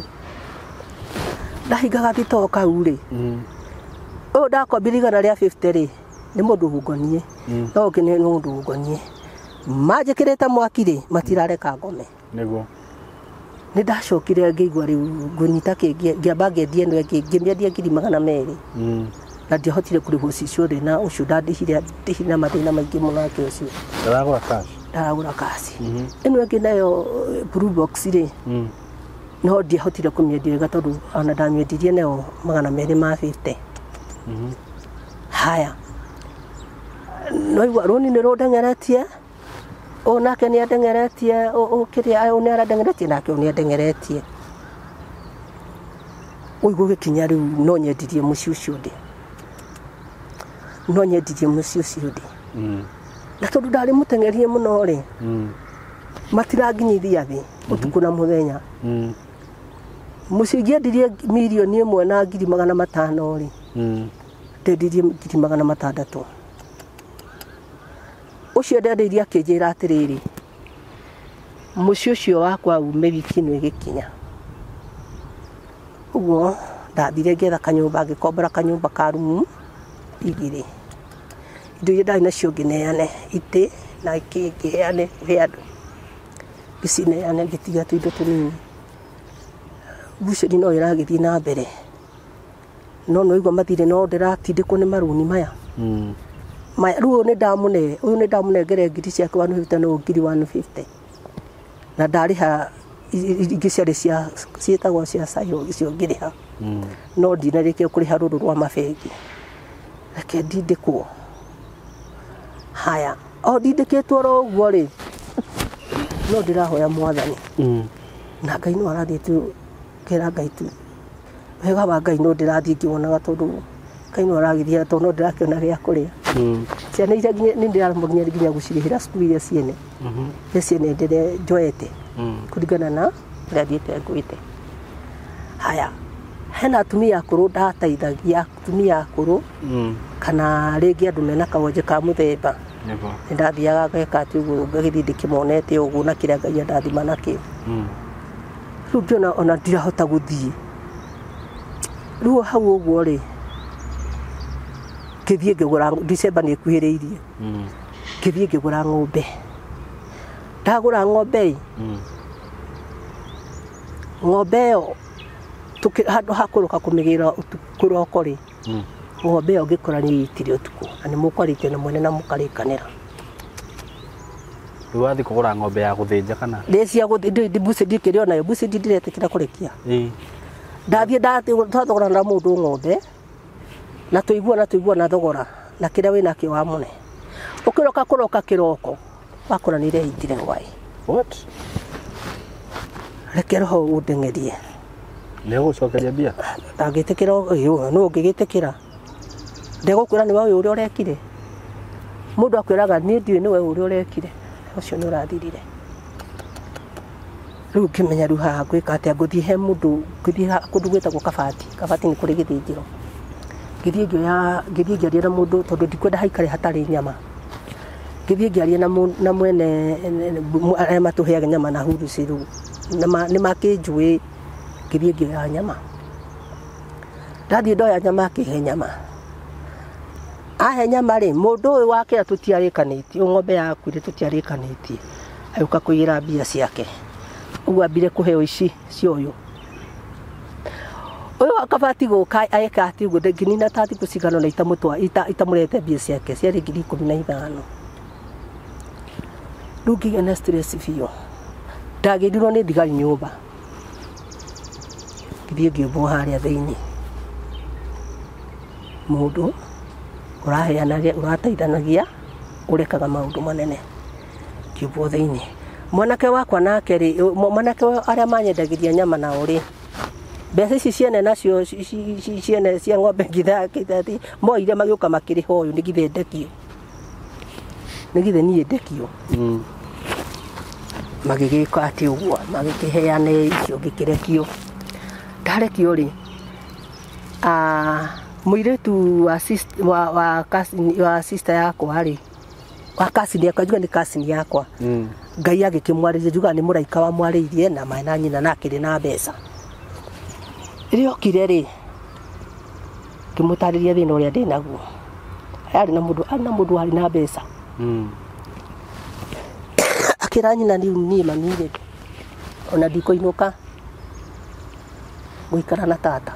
ndahingaga thitoo kau rĩ ũyũ ndakombire 100 rĩa 50 rĩ nĩ mũndũ ũngonie no ũngĩ nĩ mũndũ ũngonie manjĩkĩrĩte mwaki rĩ matirareka ngome nĩguo nĩ ndacokire ngĩigua rĩu ngũnyita ngĩamba ngĩendia ĩno ĩngĩ ngĩmĩendia ngiri 200 na ndiahotire kũrĩhwo ciothe na ũcio ndandĩhire na mathĩna maingĩ mũno nake ũcio ndaragũra kaci ĩno ĩngĩ nayo blue box rĩ no ndiahotire kũmĩendia wega tondũ ona ndamĩendirie nayo 250 haya no igua rũni nĩ rũndengeretie onake nĩ andengeretie ũkĩrĩa nĩ arandengeretie nake nĩ andengeretie ũigũ gĩkinya rĩu no nyendirie mũciĩ ũcio ndĩ no nyendirie mũciĩ ũcio ndĩ na tondũ ndarĩ mũtengerie mũno rĩ matiranginyithia thĩ ũtukũ na mũthenya mũciĩ ingĩendirie mirioni 1,500,000 rĩ ndendirie 600,000 ucio ndendirie akĩnjĩra atĩrĩrĩ mũciĩ ũcio wakwa ume wiki ĩno ĩgĩkinya ũguo ndathire ngetha kanyũmba ngĩkombora kanyũmba ka rumu 2 indo iria ndarĩ nacio ngĩneane itĩ na ngĩheane he andũ ngĩcineane ngĩtiga tũindo tũnini bucĩri no ĩragĩthiĩ na mbere no noigua mathirĩ no ndĩratindĩkwo nĩ marũni maya rĩu ũyũ nĩ ndamũnengere ngiri ciake 150 no ngiri 150 na ndarĩha ingĩ ciarĩ ciĩtagwo cia sayo icio ngĩrĩha no ndinarĩkia kũrĩha rũrũ rwa mabengi reke ndindĩkwo haya o ndindĩkĩtwo ro ũguo rĩ no ndĩrahoya mwathani na Ngai no arathiĩ tu kera Ngai tu wega wa Ngai no ndĩrathiĩ ngĩwonaga tondũ Ngai no aragithia tondũ no ndĩrakĩona gĩa kũrĩa ciana iria nĩ ndĩramũginya nginya gũcirĩhĩra cukuru iria ciene ciene ndĩre njoete kũringana na ũrĩa thiĩte ngwĩte haya hena atumia akũrũ ndateithagia atumia akũrũ kana rĩngĩ andũ mena kawonje ka mũthemba nĩ ndathiaga ngeka atĩ ũguo ngagĩthiĩ ndĩkĩmonete ũguo na kĩrĩa Ngai andathima nakĩo rĩu ngĩona ona ndirahota gũthiĩ rĩu hau ũguo rĩ ngĩthiĩ ngĩgũra December nĩ ĩkuhĩrĩirie ngĩthiĩ ngĩgũra ng'ombe ndagũra ng'ombe ng'ombe ĩyo handũ ha kũrũka kũmĩgĩra kũroko rĩ ng'ombe ĩyo ngĩkora nĩ yitire ũtukũ na nĩ mũkwarĩtie na mwene na mũkarĩkanĩra rĩu wathiĩ kũgũra ng'ombe ya gũthĩnja kana nĩ cia gũthĩnja mbuci ndikĩrĩ ona yo mbuci ndiretĩkĩra kũrekia ndathiĩ twathogora na mũndũ ng'ombe na tũiguana thogora na kĩrĩa wĩ nakĩo wamũne ũkĩroka kũroka kĩroko wakora nĩ irehitire ngwai reke roho ũndengerie nĩ gũcokeria mbia ndangĩtĩkĩra no ũngĩgĩtĩkĩra ndegũkwĩra nĩ we ũrĩa ũrekire mũndũ akwĩraga niĩ ndiũĩ nĩ we ũrĩa ũrekire ũcio nĩ ũrathirire rĩu ngĩmenya rĩu haha ngwĩka atĩa ngũthiĩ he mũndũ ngĩthiĩ kũndũ gwĩtagwo kabati nĩ kũrĩ gĩthĩnjĩro ngĩthiĩ ngĩaria na mũndũ tondũ ndikwenda haikare hatarĩ nyama ngĩthiĩ ngĩaria na mwene arĩa matũheaga nyama na huruci rĩu nĩ makĩnjũĩ ngĩthiĩ ngĩoya nyama ndathiĩ ndoya nyama akĩhe nyama ahe nyama rĩ mũndũ ũyũ wakĩra tũtiarĩkanĩtie ng'ombe yakuire tũtiarĩkanĩtie agĩũka kũiyĩra mbia ciake ũguo ambire kũheo ici cioyũ ũyũ akabati gũka aeka atĩ ũguo ngĩnina ta thikũ cigana na itamũrete mbia ciake ciarĩ ngiri 15 rĩu ngĩgĩa na stress biũ ndagĩrirwo nĩ thigari nyũmba ngĩthiĩ ngĩũmbwo harĩa thĩinĩ mũndũ ũrateithanagia ũrekaga maũndũ manene ngĩũmbwo thĩinĩ mwanake wakwa nake rĩ mwanake arĩa manyendagĩria nyama nao rĩ mbeca ici ciene nacio ciene cia ng'ombe ngithathi moire magĩũka makĩrĩha ũyũ nĩgithe ndekio nĩgithe niĩ ndekio magĩgĩka atĩ ũguo magĩkĩheane icio ngĩkĩrekio ndarekio rĩ mũirĩtu wa sister yakwa rĩ wa cousin yakwa njuga nĩ cousin yakwa Ngai agĩkĩmwarĩria njuga nĩ mũraika wamwarĩirie na maana nyina na akĩrĩ na mbeca rĩrĩa okire rĩ ngĩmũtarĩria thĩna ũrĩa ndĩ naguo arĩ na mũndũ warĩ na mbeca akĩra nyina niĩ mami rĩ ona ndikũinũka gũikara na tata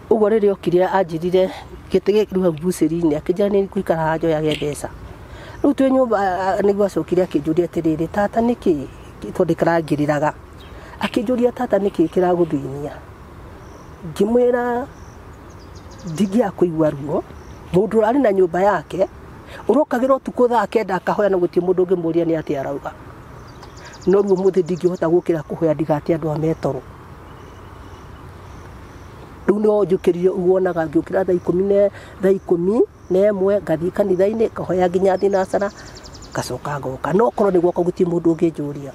ũguo rĩrĩa okire anjirire gĩtĩ rĩu hau bucĩri-inĩ akĩnjĩra nĩ gũikara haha njoyage mbeca rĩu twĩ nyũmba nĩguo acokire akĩnjũria atĩrĩrĩ tata nĩkĩ tondũ karangĩrĩraga akĩnjũria tata nĩkĩ kĩragũthĩnia ngĩmwĩra ndingĩakũigua ruo mũndũ arĩ na nyũmba yake urokagirwo tuko thaa kenda akahoya na gutie mundu ngimuria ni ati arauga no ruo muthi ndingihota gukira kuhoya ndigati andu ametoro riu no njukirire uonaga ngiukira thaa 11 ngathii kanitha-ini kahoya nginya thinacara gacoka ngoka no korwo niguo gutie mundu nginjuria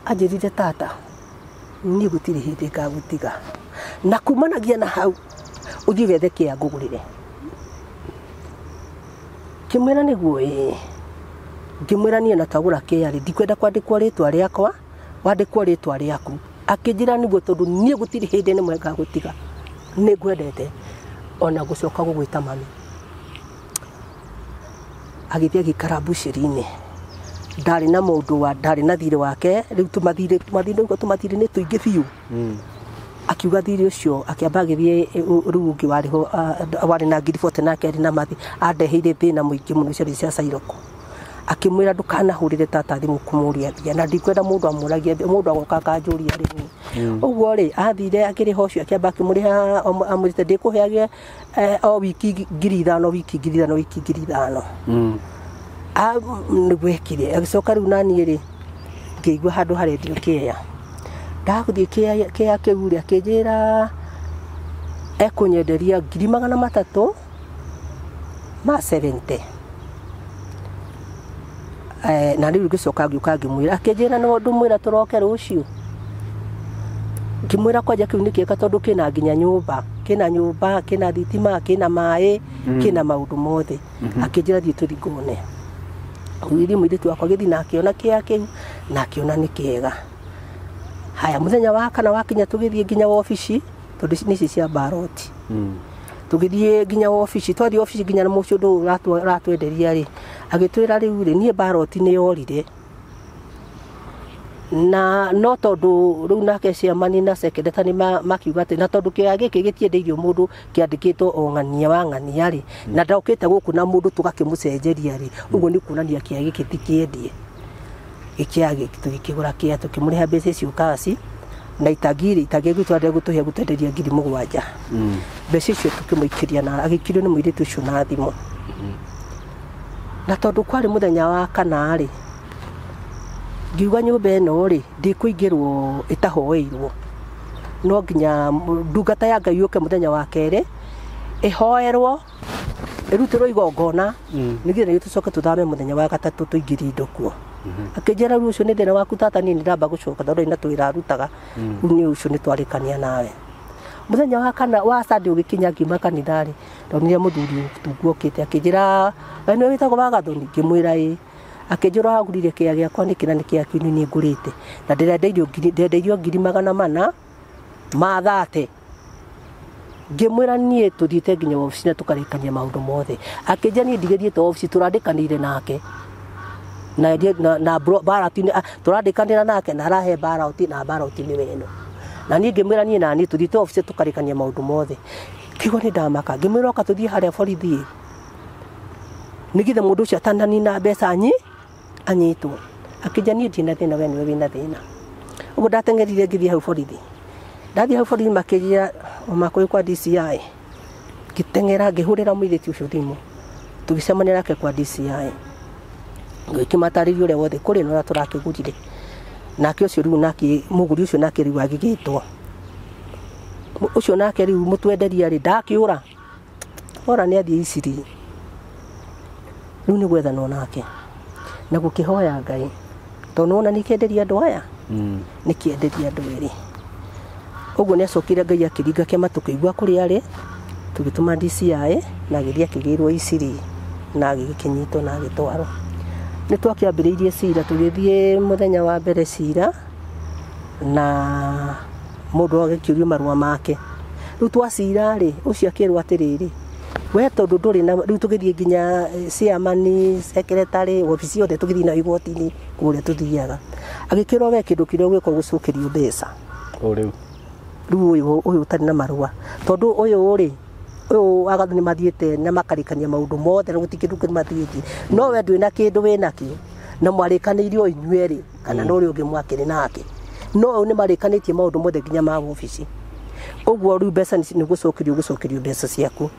anjirire tata ni gutiri hindi ngagutiga na kumanagia na hau uthii wethe kia ngugurire kimwira niguo ngimwira nie na tagura kiari ndikwenda kwandikwo ritwa riakwa wandikwo ritwa riaku akinjira niguo tondu nie gutiri hindi nimwe ngagutiga ni ngwendete ona gucoka gugwita mami agithia gikara bushiri-ini ndari na mundu wa ndari na thire wake riu tumathire ni tuingi biu akiuga thire ucio akiamba agithie riu ungi wariho wari na ngiri 40 nake ari na mathi andeheire thina muingi muno cia cia Sairoko akimwira ndukanahurire tata thimu kumuria thia na ndikwenda mundu amuragia mundu agoka akanjuria ri uguo ri athire akiriha ucio akiamba akimuriha amurite ndikuheagia o wiki 5,000 wiki 5,000 nigwekire agicoka riu nani ri ngigwa handu harendio kia ndaguthie kia kiuri akinjira ekunyenderia 300,000 ma 70 na riu gicoka ngiuka ngimwira akinjira no ndumwira turoke rucio ngimwira kwaja kiu nikieka tondu kina nginya nyumba kina thitima kina mai kina maundu mothe akinjira thie tuthingone wiri mwiritu wakwa githi na akiona kia kiu na akiona ni kiega haya muthenya wa kana wakinya tugithie nginya office tondu nici cia baroti tugithie nginya office twathi office nginya na mucio ndu ratwenderia ri agitwira riu ri nie baroti ni yorire na no tondu riu nake ciamani na secretary makiuga ati na tondu kia giki gitiendeirio mundu kiandikitwo ong'ania wa ng'ania ri na ndaukite guku na mundu tugakimucenjeria ri uguo ni kuonania kia giki tikiendie ikiage tukigura kia tukimuriha mbeca icio kasi na itagiri gwitwande gutuhe gutenderia 7,000 mbeca icio tukimuikiria na agikirio ni muiritu ucio na thimu na tondu kwari muthenya wa kana ri ngiuga nyumba eno ri ndikuingirwo itahoeirwo no nginya ndungata ya Ngai yuke muthenya wa kere ihoerwo irutirwo igongona nigetha tucoke tuthame muthenya wa gatatu tuingiri indo kuo akinjira riu ucio ni thina waku tata ni ndamba gucoka tondu ina twirarutaga ni ucio ni twarikania nawe muthenya wa kana wa Sunday ugikinya ngiuma kanithari ndonire muthuri tugukite akinjira ni witagwo Wagathoni ngimwira akinjira hagurire kia giakwa ni kina ni kia kinu ni ngurite na ndirendeirio 400,000 ma 30 ngimwira nie tuthiite nginya office na tukarikania maundu mothe akinjira ni ndigithiete office turandikanire nake na barati turandikanira nake na arahe barati na barati ni weno na ni ngimwira nie nani tuthiite office tukarikania maundu mothe kigo ni ndamaka ngimwira ka tuthie haria borithi nigithe mundu ucio atandani na mbeca anyitwo akinja nie ndina thina we niwe wina thina uguo ndatengerire ngithie hau borithi ndathie hau borithi makiria omakoe kwa DCI ngitengera ngihurira muiritu ucio thimu tugicemania nake kwa DCI ngikimataririo ria wothe kuri no turakigurire nake ucio riu nake muguri ucio nake riu agigitwo ucio nake riu mutwenderia ri ndakiura ora ni athie Isiri riu ni gwethanwo nake na gukihoya Ngai tondu ona nikenderia andu aya nikienderia andu eri uguo ni acokire Ngai akiringa kiama tukiigua kuri ari tugituma DCI na agithia kigirwo Isiri na agikinyitwo na agitwaro ni twakiambiriirie cira tugithie muthenya wa mbere cira na mundu agikiurio marua make riu twacira ri ucio akirwo atiriri we tondu nduri na riu tugithie nginya ciamani secretary ofisi yothe tugithie na igoti-ini kuria tuthiaga agikirwo we kindu kiria gwiko gucukirio mbeca riu uyu utari na marua tondu uyu ri uyu Wagathoni mathiete na makarikania maundu mothe na gutikindu mathiete no we ndwi na kindu wina kio na mwarikanirio inyueri kana no ri ungi mwakiri nake no uyu ni marikanitie maundu mothe nginya ma ofisi uguo riu mbeca ni gucokirio mbeca ciaku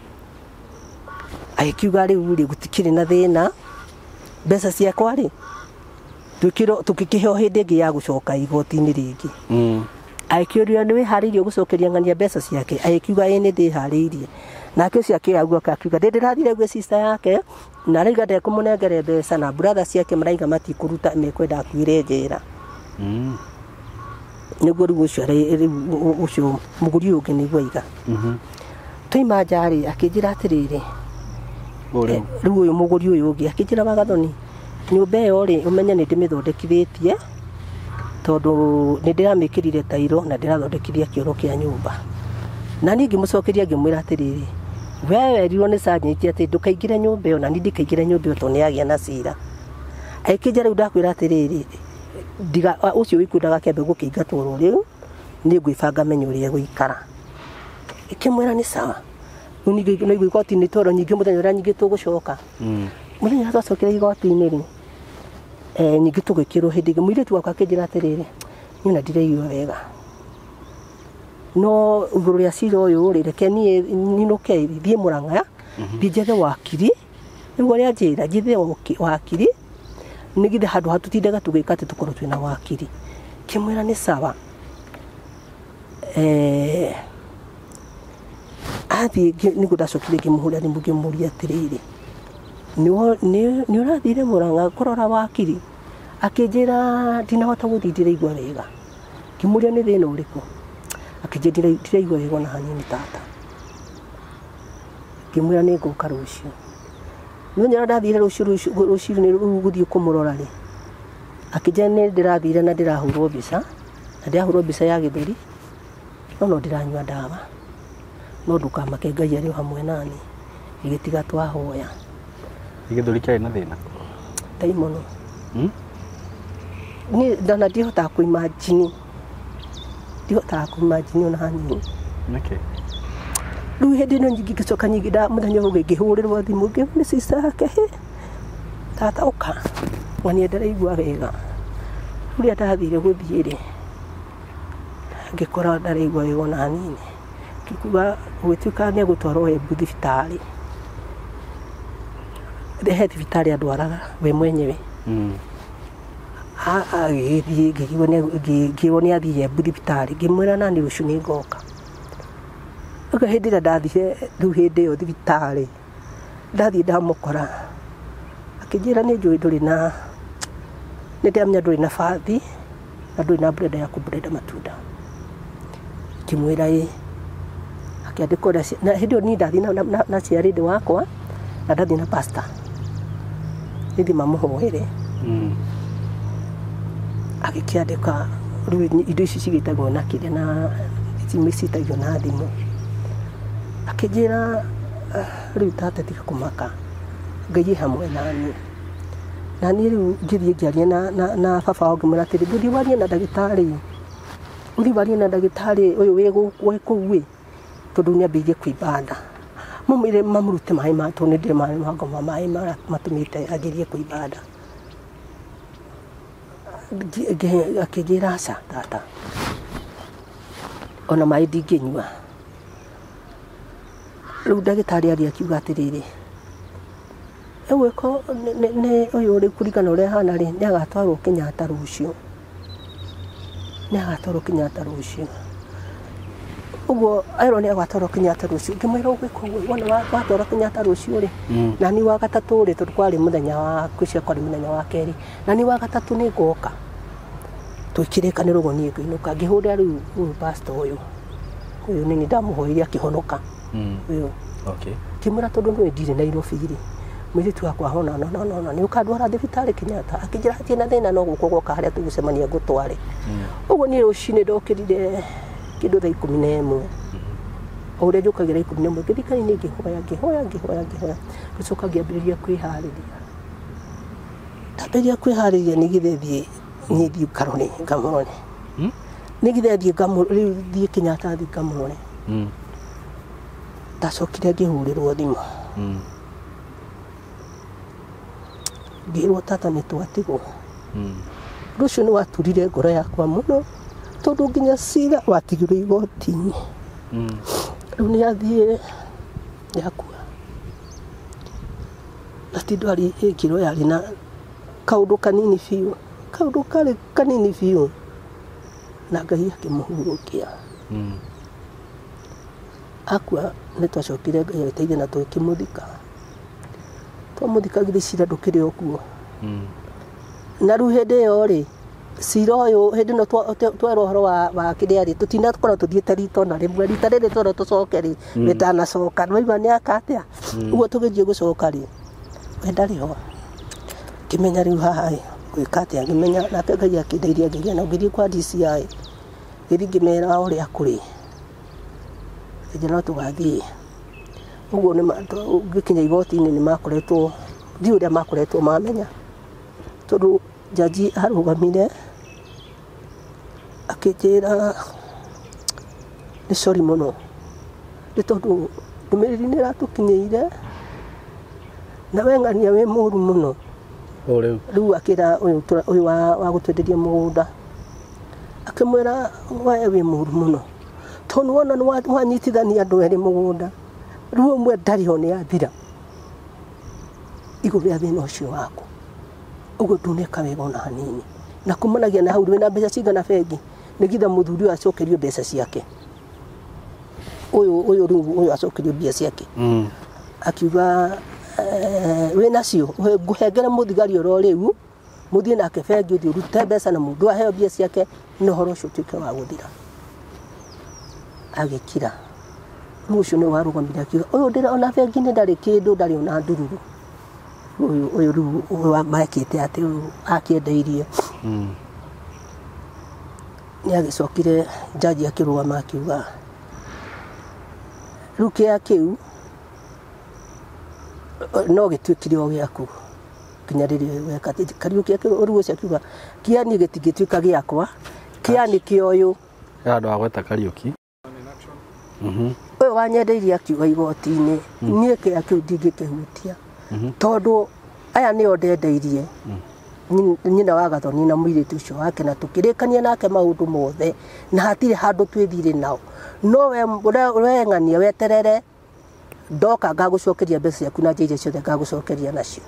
Aikiuga riu ri gutikiri na thina mbeca ciakwa ri tukikihe hindi ingi ya gucoka igoti-ini ringi. Aikiuria ni wihariirie gucokeria ng'ania mbeca ciake. Aikiuga ni ndihariirie. Nake ucio akiaguoka akiuga ndirathire gwe sister yake na raiga ndekũmũnengere mbeca na brother ciake maraiga matikuruta mekwenda akuire njera. Niguo riu ucio muguri ungi niguo aiga. Twaima njari akinjira atiriri riu uyu muguri uyu ungi akinjira Wagathoni nyumba iyo ri umenye ni ndimithondekithĩtie tondu ni ndiramikirire tairo na ndirathondekithia kioro kia nyumba. Na ningi mucokeria ngimwira atiriri wewe rirwo ni sergeant ati ndukaingire nyumba iyo na ni ndikaingire nyumba iyo tondu ni agia na cira. Aikinja riu ndakwira atiriri diga ucio wikwendaga kiambe gukiingatwo riu ni ngwibanga menyo uria guikara. Ikimwira ni sawa ningi no igoti-ini toro nyingi muthenya uria nyingi tugucoka muthenya twacokire igoti-ini ri nyingi tugikirwo hindi ingi muiritu wakwa akinjira atiriri nyina ndiraigua wega no iguru ria cira uyu ri reke nie ninuke thie Murang'a thie njethe wakiri riu uria njira njithe wakiri nigithe handu hatutindaga tugika ati tukorwo twina wakiri. Kimwira ni sawa athi nigu ndacokire ngimuhuria ngimuria atiriri ni urathire Murang'a kurora wakiri. Akinjira ndinahota guthii ndiraigua wega. Ngimuria ni thina uriku. Akinjira ndiraigua wega na hanini tata. Ngimwira ni nguka rucio muthenya ndathire rucio ni guthii kumurora ri akinjira ni ndirathire na ndirahurwo mbica na ndirahurwo mbica ya githuri no ndiranyua ndawa no ndukamake Ngai ari hamwe nani igitiga twahoya githuri kiari na thina tai muno ni ndana ndihota kuimagine ona hanini nake riu hindi ino nyingi ngicoka nyingi muthenya uyu ngihurirwo thimu ni sister yake tata uka ng'ania ndiraigua wega uria ndathire guthii ri ngikora ndaraigua wega ona hanini ngikuga gwituika ni gutwarwo Embu thibitari he thibitari andwaraga we mwenyewe ngigwo ni athii Embu thibitari ngimwira nani rucio ni ngoka aga hindi ira ndathire riu hindi iyo thibitari ndathie ndamukora akinjira ni njui nduri na ni ndamenya nduri na bathi na nduri na brenda ya kubrenda matunda. Kimwira akiandikwo na hindi iyo ni ndathie na ciarindi wakwa na ndathie na pastor nithi mamuhoere agikiandika riu indo ici cigitagwo na kiria na citagio na thimu. Akinjira riu tata tiga kumaka Ngai hamwe nani riu ngithie ngiaria na baba wangu ngimwira atiri nduthi warie na ndagitari uyu wi kuu tondu ni ambirie kuimbanda mumire mamurute mai ma tondu ndire mai magoma mai matumite agirie kuimbanda. Akinjira aca tata ona mai ndinginyua. Riu ndagitari ari akiuga atiriri eweko ne uyu uri kurigana uria hana ri ni agatwarwo Kenyatta rucio uguo airo ni agatwarwo Kenyatta rucio ngimwira ugwiko wona watwarwo Kenyatta rucio ri na ni wa gatatu ri tondu kwari muthenya wa kucia kwari muthenya wa keri na ni wa gatatu ni ngoka twikirikanirwo go ni nginuka ngihurira riu pastor uyu ni ndamuhoirie akihonoka uyu kimwira tondu ndwe ndire Nairobi ri mwiritu wakwa hona no ni ukandwara thibitari Kenyatta. Akinjira atie na thina no guko goka haria tugucemania ngutware uguo ni rucini ndokirire kindu thaa 11 uria njukagira 11 ngithikari-ini ngihoya gucoka ngiambiriria kwihariria nigithe thie karoni ngamurone nigithe thie Kenyatta thie ngamurone ndacokire ngihurirwo thimu ngirwo tata ni twatigwo rucio ni waturire ngoro yakwa muno tondu nginya cira watigirwo igoti-ini riu ni athie yakua Tindwari ikiro yari na kaundu kanini biũ, kaundu kari kanini biũ, na Ngai akĩmũhurũkia. Akua nĩ twacokire Ngai agĩteithia na tũkĩmũthika. Twamũthikagĩria cira ndũkĩrĩ o kuo. Na rĩu hĩndĩ ĩyo rĩ, cira ũyũ hĩndĩ ĩno twerwo ũhoro wa kĩrĩa rĩ, tũtinakorwo tũthiĩte rita na rĩmwe, rita rĩrĩ twerwo tũcoke rĩ, rĩtanacoka nĩwaigua nĩ aka atĩa. Ũguo tũgĩthiĩ gũcoka rĩ, we ndarĩ ho. Ngĩmenya rĩu haha ĩ gwĩka atĩa, ngĩmenya nake Ngai akĩndeithia ngĩgĩa na ngĩthiĩ kwa DCI, ngĩthiĩ ngĩmera ũrĩa kũrĩ, nginya no tũgathiĩ. Ũguo ngĩkinya igoti-inĩ nĩ makoretwo, ndiũĩ ũrĩa makoretwo mamenya, tondũ jaji arũgamire akĩnjĩra nĩ sorry mũno, nĩ tondũ ndũmĩrĩri nĩ ĩratũkinyĩire na we ng'ania wĩ mũũru mũno. Rĩu akĩra ũyũ wa gũtwenderia mũgũnda akĩmwĩra we wĩ mũũru mũno, tondũ wona nĩ wanyitithania andũ erĩ mũgũnda, rĩu ũmwe ndarĩ ho nĩ athira igũrũ rĩa thĩna ũcio waku. Ũguo nduneka wega ona hanini, na kumanagia na hau wĩna mbeca cigana bengi, nĩgetha mũthuri ũyũ acokerio mbeca ciake, ũyũ acokerio mbia ciake. Akiuga wĩnacio ngũhengere mũthigari oro rĩu, mũthiĩ nake bengi ũthiĩ ũrute mbeca na mũndũ aheo mbia ciake, na ũhoro ũcio ũtuĩke wa gũthira. Agĩkira rĩu ũcio nĩ warũgamire akiuga ũyũ ona bengi-inĩ ndarĩ kĩndũ, ndarĩ ona ndururu. Ũyũ rĩu mekĩte atĩ ũyũ akĩendeirie. Nĩ agĩcokire jaji akĩrũgama akiuga rĩu kĩaya kĩu no gĩtuĩkire o gĩaku nginya rĩrĩa weka. Kariũki rĩu ũcio akiuga kĩaya niĩ gĩtingĩtuĩka gĩakwa, kĩaya nĩ kĩa ũyũ. Andũ a gweta Kariũki. Ũyũ wanyendeirie akiuga igoti-inĩ, niĩ kĩaya kĩu ndingĩkĩhutia, tondũ aya nĩo ndendeirie, nyina wa Gathoni na mũirĩtu ũcio wake, na tũkĩrĩkania nake maũndũ mothe, na hatirĩ handũ twĩthire nao. No we ng'ania weterere, ndoka ngagũcokeria mbeca ciaku na njĩra ciothe ngagũcokeria nacio,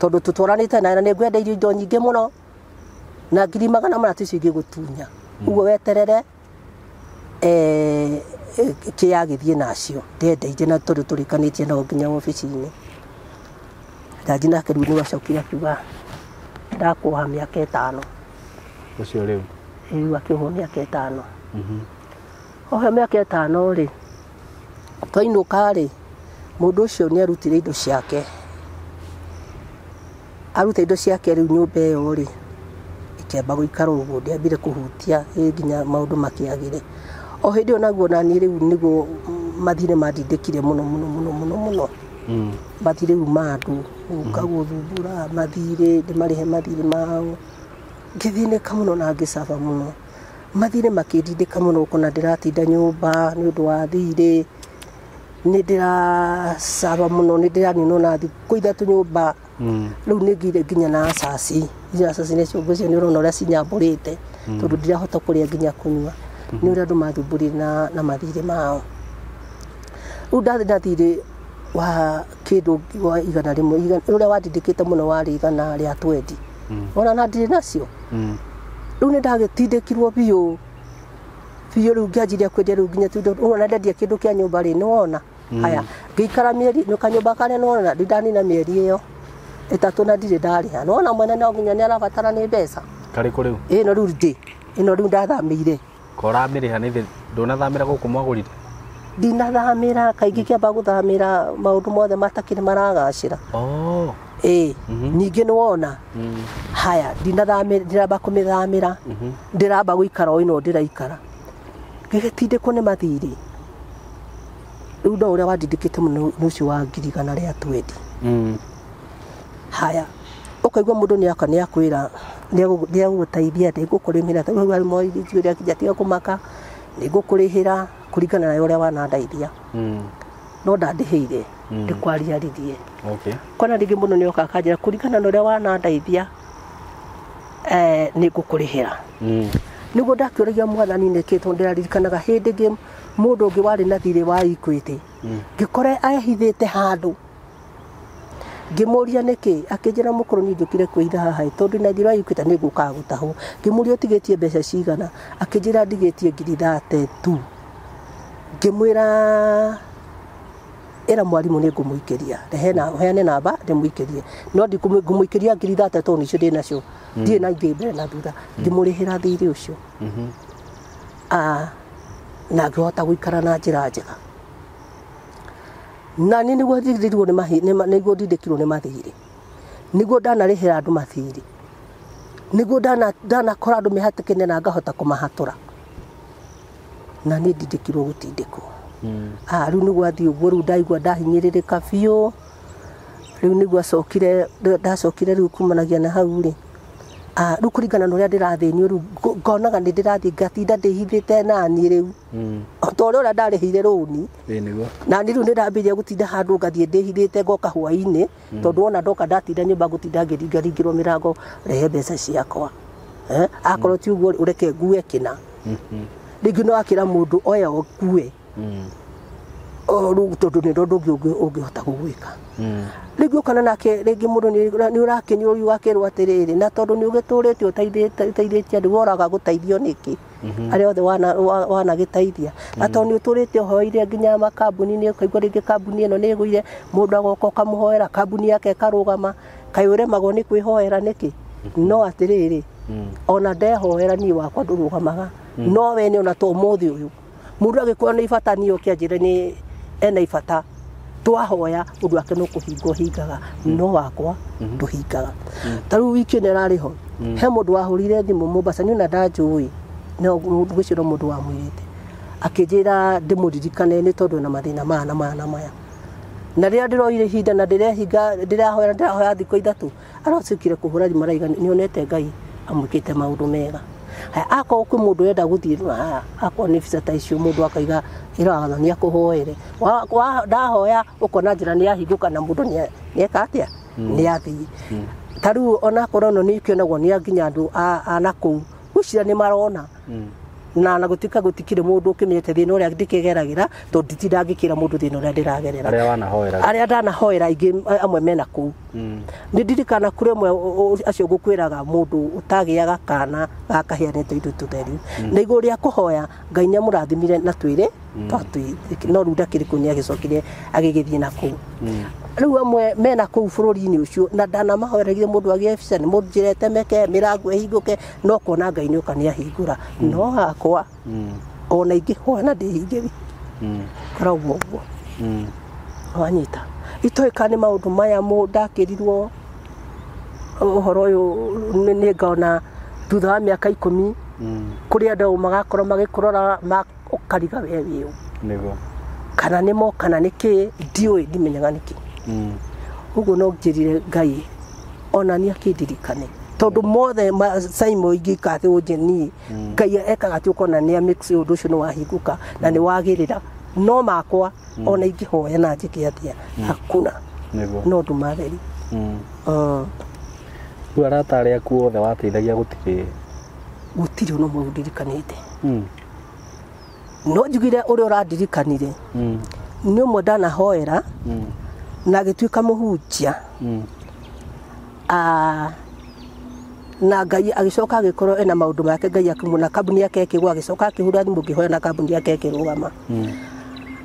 tondũ tũtwaranĩte nawe na nĩ ngwendeirie indo nyingĩ mũno na 200,000 tũcio ingĩgũtunya. Ũguo weterere kĩaya gĩthiĩ nacio, ndendeirie na tondũ tũrĩkanĩtie nao nginya obici-inĩ. Jaji nake rĩu nĩ wacokire akiuga ndakũha mĩaka 5. Ũcio rĩu akĩhwo mĩaka 5. Ohe mĩaka 5 rĩ, twainũka rĩ, mũndũ ũcio nĩ arutire indo ciake. Aruta indo ciake rĩu nyũmba ĩyo rĩ, ĩkĩamba gũikara ũguo, ndĩambire kũhutia nginya maũndũ makĩagĩre. O hĩndĩ ĩyo naguo naniĩ rĩu nĩguo mathirĩ mandindĩkire mũno mũno mũno mũno mũno. Mathirĩ rĩu ma andũ gũka gũthumbũra mathirĩ, ndĩmarĩhe mathirĩ mao, ngĩthĩnĩka mũno na ngĩcaba mũno. Mathirĩ makĩndindĩka mũno, kũna ndĩratinda nyũmba nĩ ũndũ wa thirĩ, nĩ ndĩracaba mũno, nĩ ndĩraninwo na thikũ ithatũ nyũmba. Rĩu nĩ ngĩire nginya na acaci, acaci nĩcio ngũcio nĩ ũrona ũrĩa cinyambũrĩte, tondũ ndirahota kũrĩa nginya kũnyua, nĩ ũrĩa andũ mathumbũrire na mathirĩ mao. Rĩu ndarĩ na thirĩ wa kĩndũ wa 100, ũrĩa wandindĩkĩte mũno warĩ 100 rĩa 20, ona na ndirĩ nacio. Rĩu nĩ ndagĩtindĩkirwo biũ biũ, rĩu ngĩanjirie kwendia rĩu nginya ona ndendia kĩndũ kĩa nyũmba rĩ, nĩwona haya ngĩikara mĩeri, kanyũmba karĩa nĩwona ndanina mĩeri ĩyo 3 na ndirĩ ndarĩha. Nĩwona mwene no nginya nĩ arabatara nĩ mbeca. Karĩkũ rĩu? Ĩno rĩu ndĩ ĩno rĩu ndathamĩire. Koramĩrĩha nĩ ndũnathamĩra gũkũ mwagũrire? Ndinathamĩra, kaingĩ kĩamba gũthamĩra maũndũ mothe matakĩrĩ maragacĩra. Ningĩ nĩwona haya ndinamba kũmĩthamĩra, ndĩramba gũikara o ĩno ndĩraikara, ngĩgĩtindĩkwo nĩ mathirĩ. Rĩu no ũrĩa wandindĩkĩte mũno ũcio wa 100 rĩa 20. Haya ũkaigua mũndũ nĩ akwĩra nĩ agũgũteithia, nĩ ngũkũrĩhĩra, rĩu moigithio ũrĩa tiga kũmaka, nĩ ngũkũrĩhĩra kũringana na ũrĩa wanandeithia. No ndandĩhĩire, ndĩkwariaririe. Kwana rĩngĩ mũndũ nĩ oka akanjĩra kũringana na ũrĩa wanandeithia nĩ ngũkũrĩhĩra. Nĩguo ndakĩũragia mwathani nĩkĩ, tondũ ndĩraririkanaga hĩndĩ ĩngĩ mũndũ ũngĩ warĩ na thirĩ wa Equity, ngĩkora ahithĩte handũ ngimuria niki akinjira mukuru ni njukire kuira haha tondu na ndira yukita ni nguka gutaho ngimuria utigetie mbeca cigana akinjira ndigetie 30 tu ngimwira era mwarimu ni ngumuikiria heane namba ndimuikirie no ndikumuikiria 30 tondu icio ndi nacio ndie na ingi mbere na thutha ngimurihira thiri ucio na ngihota guikara na njira njega na ni niguo ndithirwo ni niguo ndindikirwo ni mathiri niguo ndanarihira andu mathiri niguo ndanakora andu mihatikene na ngahota kumahatura na ni ndindikirwo gutindikwo riu niguo athii uguo riu ndaigua ndahinyiririka biu riu niguo acokire ndacokire riu kumanagia na hau ri riu kuringana na uria ndirathinio riu ngonaga ni ndirathii ngatinda ndihithite nani riu to uria ndarihire runi na ni riu ndirambiria gutinda handu ngathie ndihithite ngoka hwaini tondu ona ndoka ndatinda nyumba gutinda ngiringaringirwo mirango rehe mbeca ciakwa akorwo ti uguo ureke ngue kina ringi no akira mundu oya okue riu tondu ni ndo ungihota gugwika ringi ukana nake ringi mundu ni urakenio riu akirwo atiriri na tondu ni ugiturite uteithĩtie andu woraga guteithio niki aria othe wana giteithia na tondu ni uturite hoire nginya makambuni ni ukaigua ringi kambuni ino ni iguire mundu agoka ukamuhoera kambuni yake karugama kai uremagwo ni kwihoera niki no atiriri ona ndehoera ni wakwa ndurugamaga no we ni ona to muthi uyu mundu agikuwa ni ibata ni ukianjire ni ena ibata twahoya undu wake no kuhingo hingaga no wakwa nduhingaga taru wiki ne rariho he mundu wahurire thimu Mombasa ni na ndanjui no gwiciro mundu wa mwirite akinjira ndimuririkane ni tondu na mathina mana maya na riria ndiroire hinda na ndirahoya thikũ ithatu arocikire kuhura thimũ araiga nionete Ngai amwikite maundu mega akorwo kwi mundu enda guthii akorwo ni visa ta icio mundu akaiga iragatho ni akuhoere ndahoya ukona njira ni yahinguka na mundu ni eka atia ni athii tariu ona korwo no ni kionagwo ni nginya andu anakou gucira ni marona na gutika gutikire mundu ukimenyete thina uria ndikigeragira tondu nditinda ngikira mundu thina uria ndiragerera aria ndanahoera ingi amwe mena kuu ni ndirikana kuri mwe acio gukwiraga mundu utagiaga kana gakahianite indu tutheri na iguru ria kuhoya Ngai ni amurathimire na twire twatwi no ruda kiriku ni agicokire agigithie na kuu riu amwe mena kuu bururi-ini ucio na ndanamahoeragire mundu agie visa ni mundu njirete meke mirango ihinguke no kona Ngai ni ukania hingura no hakwa ona ingihoya na ndihingiri koragwo uguo wanyita itoikane maundu maya ndakirirwo uhoro uyu ni ngaona thutha wa miaka 10 kuri andu magakorwo magikurora ukariga wewe kana nimo kana niki ndiwe ndimenyaga niki uguo no njirire Ngai ona ni akindirikane tondu mothe saimo ingikathi ujeni Ngai ekaga ati ukona ni mix undu ucio ni wahinguka na ni wagirira no makwa ona ingihoya na njike atia hakuna no ndumatheri riu arata aria aku othe wateithagia gutiri no mundirikanite no njugire uria urandirikanire ni umwe ndanahoera na gituika muhunjia na Ngai agicoka agikorwo ena maundu make Ngai akimuna kambuni yake ikigwa agicoka akihura thimu ngihoya na kambuni yake ikirugama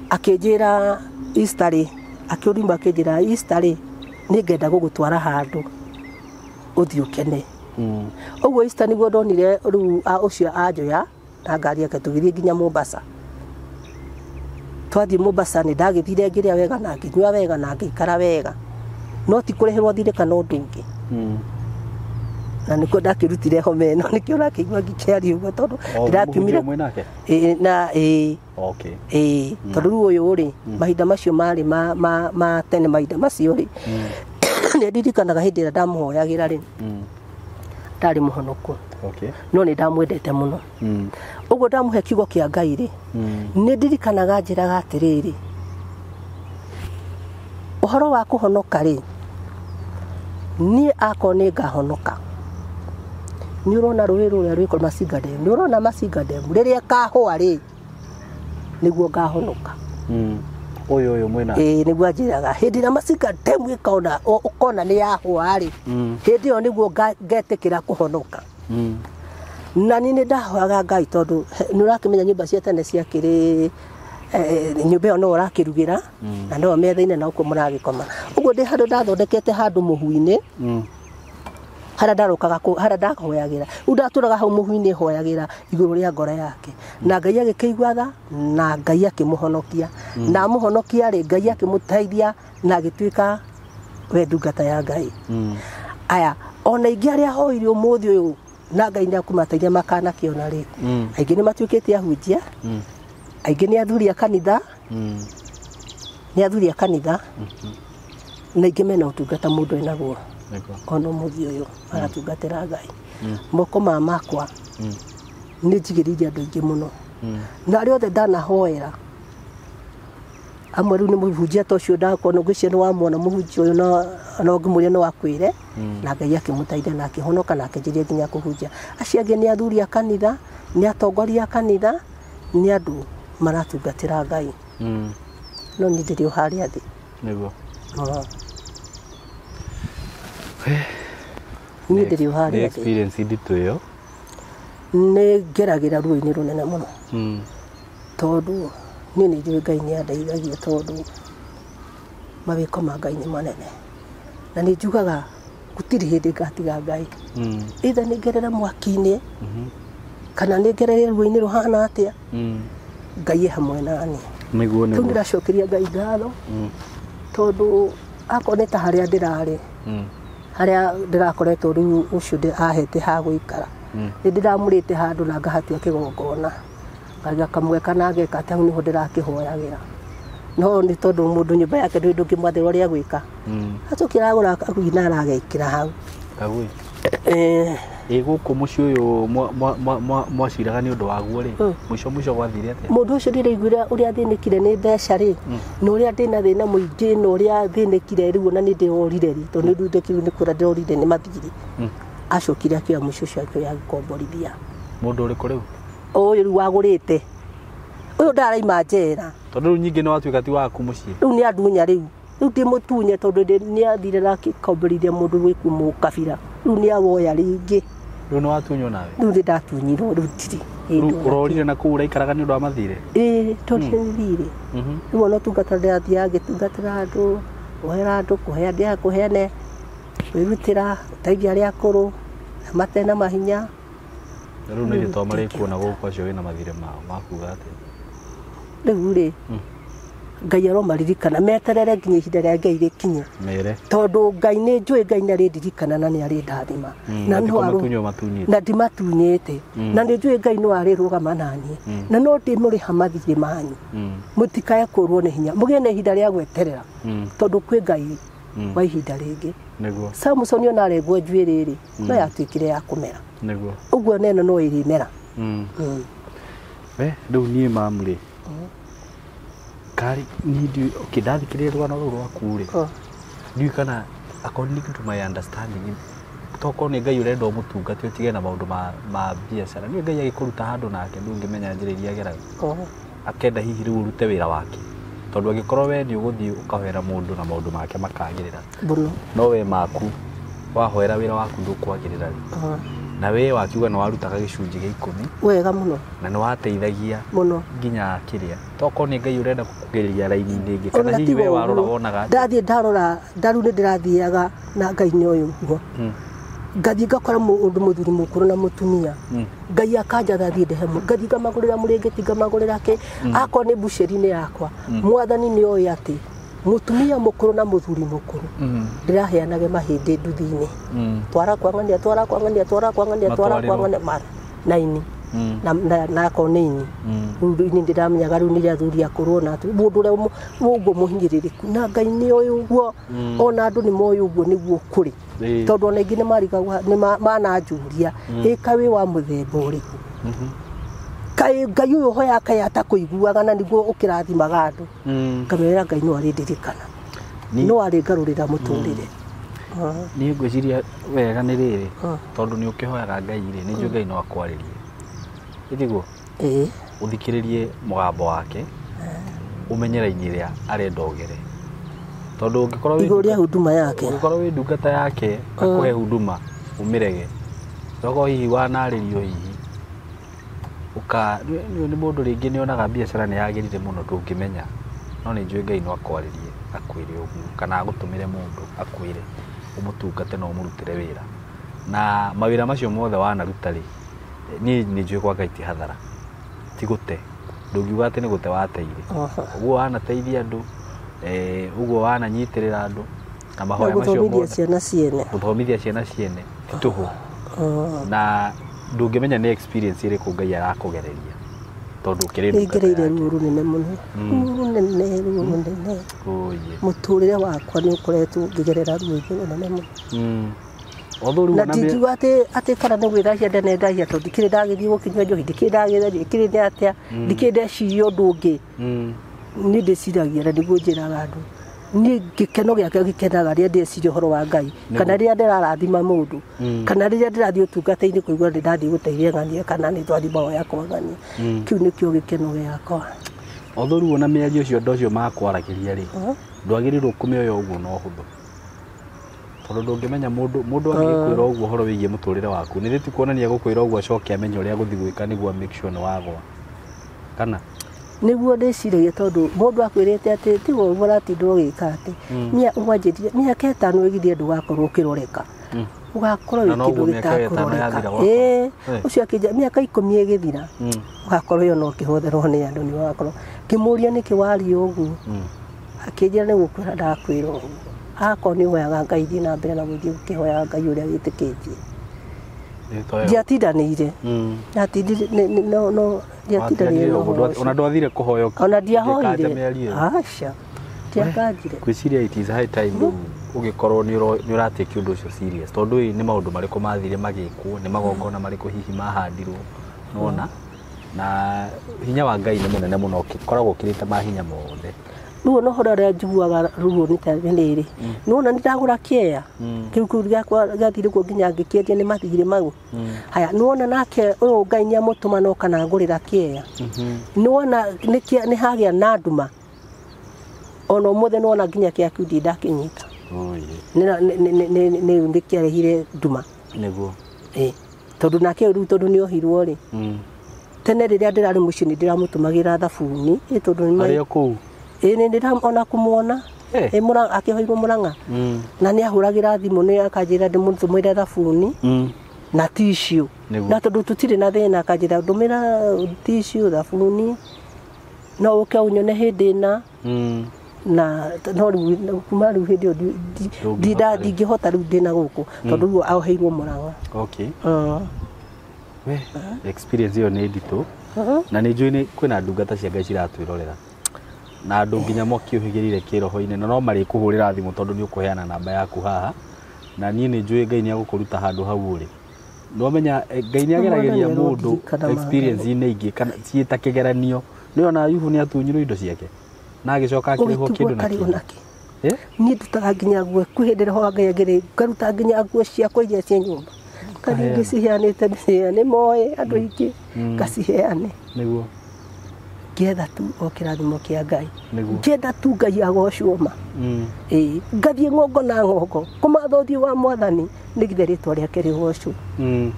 akinjira Easter akiurimba akinjira Easter ni ngenda gugutwara handu uthii ukene uguo Easter niguo ndonire riu ucio anjoya na ngari yake tugithie nginya Mombasa twathii Mombasa ni ndagithire ngiria wega na nginywa wega na ngikara wega no ti kurehirwo thirikana undu ungi na niko ndakirutire home ino nikio nakigwa gikiari ugo tondu ndirakiumire na tondu riu uyu ri mahinda macio mari ma tene mahinda macio ri ni ndirikanaga hindi ira ndamuhoyagira ri ndari muhonoku no ni ndamwendete muno uguo ndamuhe kiugo kia Ngai ri ni ndirikanaga njiraga atiriri uhoro wa kuhonoka ri ni akoni ngahonoka ni urona rũĩ rũrĩa rwĩko Masinga Dam ni urona Masinga Dam rĩrĩa kahũa ri niguo ngahonoka Uyu mwena. Niguo njiraga hindi na macinga ndemu ikona ukona ni yahwa ri. Hindi yo niguo ngetikira kuhonoka. Na ni ndahoaga Ngai tondu nurakimenya nyumba cia tene ciakiri nyumba ĩyo no ũrakĩrugĩra na no metha-inĩ na ũkuo mũragĩkoma. Ũguo ndĩ handũ ndathondekete handũ mũhu-inĩ harĩa ndarokaga harĩa ndahoyagĩra. Rĩu ndatũraga hau mũhu-inĩ hoyagĩra igũrũ rĩa ngoro yake, na Ngai agĩkĩigua tha na Ngai akĩmũhonokia, na mũhonokia rĩ Ngai akĩmũteithia na agĩtuĩka we ndungata ya Ngai. Aya ona ingĩ arĩa hoire ũmũthĩ ũyũ na Ngai nĩ akũmateithia makanakĩona rĩ, aingĩ nĩ matuĩkĩte ahunjia, aingĩ nĩ athuri a kanitha, nĩ athuri a kanitha, na aingĩ mena ũtungata mũndũ enaguo ona ũmũthĩ ũyũ aratungatĩra Ngai. Moko makwa nĩ njigĩrĩire andũ aingĩ mũno, na arĩa othe ndanahoera amwe rĩu nĩ mũhunjia ta ũcio ndakorwo ngwĩciria nĩ wamwona mũhunjia ũyũ no ngĩmũria no wakwĩre, na Ngai akĩmũteithia na akĩhonoka na akĩnjĩria nginya kũhunjia. Acio angĩ nĩ athuri a kanitha, nĩ atongoria a kanitha, nĩ andũ maratungatĩra Ngai. No niĩ ndĩrĩ o harĩa thĩ. Nĩguo. Niĩ ndĩrĩ o harĩa thĩ. Experience nditũ ĩyo nĩ ngeragĩra ruo-inĩ rũnene mũno, tondũ niĩ nĩ njũĩ Ngai nĩ andeithagia, tondũ mawĩko ma Ngai nĩ manene, na nĩ njugaga gũtirĩ hĩndĩ ngatiga Ngai. Either nĩ ngerere mwaki-inĩ kana nĩ ngerere ruo-inĩ rũhana atĩa, Ngai e hamwe nani. Nĩguo Rĩu ndĩracokeria Ngai ngatho, tondũ akorwo nĩ ta harĩa ndĩrarĩ, harĩa ndĩrakoretwo rĩu ũcio ahete ha gũikara, nĩ ndĩramũrĩte handũ na ngahatua kĩgongona, ngakamweka na ngeka atĩ hau nĩho ndĩrakĩhoyagĩra. No nĩ tondũ mũndũ nyũmba yake ndũĩ ndũngĩmwathĩra ũrĩa gwĩka, acokire agũra agui na aragekĩra hau. Agui gũkũ mũciĩ ũyũ mwaciraga nĩ ũndũ waguo rĩ, mũico gwathire atĩa? Mũndũ ũcio ndĩraiguire ũrĩa thĩnĩkire nĩ mbeca rĩ, na ũrĩa ndĩna thĩna mũingĩ, na ũrĩa thĩnĩkire rĩu ona nĩ ndĩrorire rĩ, tondũ nĩ ndũndĩkirwo nĩ kũrĩa ndĩrorire nĩ mathirĩ. Acokire akĩoya mũico ũcio akĩoya agĩkomborithia. Mũndũ ũrĩkũ rĩu? Ũyũ rĩu wagũrĩte, ũyũ ndaraima njera, tondũ rĩu nyingĩ nĩ watuĩka ti waku mũciĩ. Rĩu nĩ andunya rĩu ndĩmũtunye, tondũ nĩ athire na akĩkomborithia mũndũ wĩ kuma kabira, rĩu nĩ awoya rĩngĩ. Rĩu nĩ watunywo nawe? Rĩu nĩ ndatunyirwo, rĩu ndirĩ. Rĩu ũrorire na kũu ũraikaraga nĩ ũndũ wa mathirĩ? Tondũ nĩ thirĩ. Rĩu ona ũtungata ndĩrathiaga ngĩtungatĩra andũ, kũhera andũ, kũhe andũ kũheane, kwĩrutĩra, gũteithia arĩa akũrũ, matena mahinya. Rĩu nĩ gĩtoma marĩkuona gũkũ acio wĩna mathirĩ mao makuga atĩa? Rĩu rĩ Ngai aromaririkana meterere nginya ihinda rĩa Ngai rĩkinye, tondũ Ngai nĩ njũĩ Ngai nĩ arĩndirikana na nĩ arĩndathima, na ndimatunyĩte, na nĩ njũĩ Ngai no arĩrũgama naniĩ, na no ndĩmũrĩha mathirĩ manyu, mũtikae kũrwo nĩ hinya, mũgĩe na ihinda rĩa gweterera, tondũ kwĩ Ngai wa ihinda rĩngĩ. Samson ona arengwo njuĩrĩ rĩ, no yatuĩkire ya kũmera, ũguo neno no ĩrĩmera. Rĩu niĩ mamu rĩ, kari nidi ndathikĩrĩria rũgano rũrũ rwaku rĩ, ndiũĩ kana according to my understanding tokorwo nĩ Ngai ũrenda ũmũtungate ũtige na maũndũ ma biacara, nĩ Ngai agĩkũruta handũ nake ndũngĩmenya njĩra iria ageraga, akenda hihi rĩu ũrute wĩra wake, tondũ angĩkorwo we nĩ ũgũthiĩ ũkahoera mũndũ na maũndũ make makagĩrĩra, no we maku wahoera wĩra waku ndũkwagĩrĩra, na we wakiuga nĩ warutaga gĩcunjĩ gĩa 10 wega mũno, na nĩ wateithagia mũno nginya kĩrĩa, tokorwo nĩ Ngai ũrenda kũkũgeria raini-inĩ ĩngĩ, kana hihi we warora wonaga ndathiĩ ndarora ndarũ nĩ ndĩrathiaga na Ngai-inĩ ũyũ nguo, ngathiĩ ngakora mũndũ mũthuri mũkũrũ na mũtumia, Ngai akanjatha thiĩ ndehemwe, ngathiĩ ngamagũrĩra mũrĩngĩti, ngamagũrĩra kĩ, akorwo nĩ mbucĩri-inĩ yakwa, Mwathani nĩ oĩ atĩ mutumia mukuru na muthuri mukuru ndiraheanage mahindi nduthi-inĩ, twara kwangania mara naini na konini nduthi-inĩ ndiramenyaga rĩu nĩ athuri akũrũ na mũndũ ũrĩa ũguo mũhinyĩrĩrĩku, na Ngai nĩ oĩ ũguo, ona andũ nĩ moĩ ũguo nĩguo kũrĩ, tondũ ona ingĩ nĩ marigagwo nĩ mananjuria ĩka wĩ wa mũthemba ũrĩkũ, Ngai ũyũ hoya kaĩ atakũiguaga na nĩguo ũkĩrathimaga andũ, ngamera Ngai no arĩndirikana, no arĩngarũrĩra mũtũrĩre. Niĩ ngwĩciria wega nĩ rĩrĩ, tondũ nĩ ũkĩhoyaga Ngai rĩ, nĩ njũĩ Ngai no akwarĩrie, ĩtiguo ũthikĩrĩrie mũgambo wake, umenyera iniria arenda ogere tondu ungikorwo wi igũria huduma yake ungikorwo wi ndungata yake akuhe huduma umirege togo hihi wanarĩrio hihi ni mundu ringi ni onaga biacara ni yagirire muno ndungimenya no ni njui Ngai no akwaririe akwire uguo kana agutumire mundu akwire umutungate no umurutire wira na mawira macio mothe wanaruta ri ni njui kwa Ngai ti hathara ti gute ndungiuga ati ni gute wateire uguo wanateithia andu uguo wananyitirira andu na mahoya macio mothe guthomithia ciana ciene ti tuhu na ndungimenya ni experience iri ku Ngai arakugereria tondu kiringereire ruo runene muno ruo runene muturire wakwa ni ukoretwo ngigerera ruo runene muno na ndingiuga ati kana ni gwithahia ndenendahia tondu ndikiri ndagithii gukinyua njohi ndikiri ndagithia ndikiri ndi atia ndikiri ndeciria undu ungi ni ndiciragia na niguo njiraga andu ni gikeno giake gikenaga ria ndeciria uhoro wa Ngai kana ria ndirarathima mundu kana ria ndirathii utungata-ini kuigua ndirathii guteithia ng'ania kana ni twathima o yakwa ng'ania kiu nikio gikeno giakwa othoru ona miario cio ndocio makwaragiria ri ndwagirirwo kumioya uguo no huthu tondu ndungimenya mundu angikwira uguo horo wigie muturire waku ni riti kuonania gukwira uguo acoke amenye uria guthi gwika niguo make sure ni wagwa kana niguo ndiciragia tondu mundu akwirite ati tigo muratinda gika ati nia umwanjirie miaka 5 igithie ndugakorwo ukiroreka ugakorwo wikindu gitakuroreka ucio akija miaka 10 igithira ugakorwo yo no kihotherwo ni andu ni wakorwo kimuria ni kiwari uguo akijira ni gukwira ndakwira uguo ako ni hoyaga Ngai thi na mbere na guthii ukihoya Ngai uria witikitie ndiatindanire no ndiatindanire ona ndwathire kuhoya ona ndiahoire aca ndiakanjire gwiciria it is high time ugikorwo ni uratake undu ucio serious tondu ni maundu mariku mathire magikwo ni magongona mariku hihi mahandirwo nona na hinya wa Ngai ni munene muno ukikoragwo kirite mahinya mothe ruo no hora ria njiguaga ruo ni ta riri nona ndagura kieya kiu kiu giakwa gathire ku nginya ngikiendia ni mathigire mau haya nona nake uyu Ngai ni amutuma no kana ngurira kieya nona ni hagia na nduma ono muthe nona nginya kia kiudi ndakinyita ni ndikiarehire nduma niguo tondu nake ru tondu ni ohirwo ri tene riria ndirari mucii ndiramutumagira thabuni tondu ni ari ku ni ndiramona kumuona muranga akihoirwo muranga na ni ahuragira thimu ni akanjira ndimutumire thabuni na tissue na tondu tutire na thina akanjira ndumira tissue thabuni no uke unyone hindi na no kuma riu hindi ndingihota riu ndina guku tondu riu ahoirwo muranga okay we experience yo ni ndito na ni njui ni kwina ndungata cia Ngai ciratwirorera na andu nginya mokiuhigirire kiroho-ini no mari kuhurira thimu tondu ni ukuheana namba yaku haha na nie ni njui Ngai ni agukuruta handu hau uri no menya Ngai ni agerageria mundu experience ini ingi kana ciita kigeranio ni ona Ayubu ni atunyirwo indo ciake na agicoka akiriho kindu naki ni ndutaga nginya ngwe kwihindira ho Ngai agire ngaruta nginya ngwe ciakwa iria cia nyumba kandi ngiciheanite ni moe andu ingi ngaciheane niguo ngetha tu o kirathimo kia Ngai ngenda tu Ngai agocwo ma ngathie ngongo na ngongo kumatha uthio wa mwathani nigithe ritwa riake rigocwo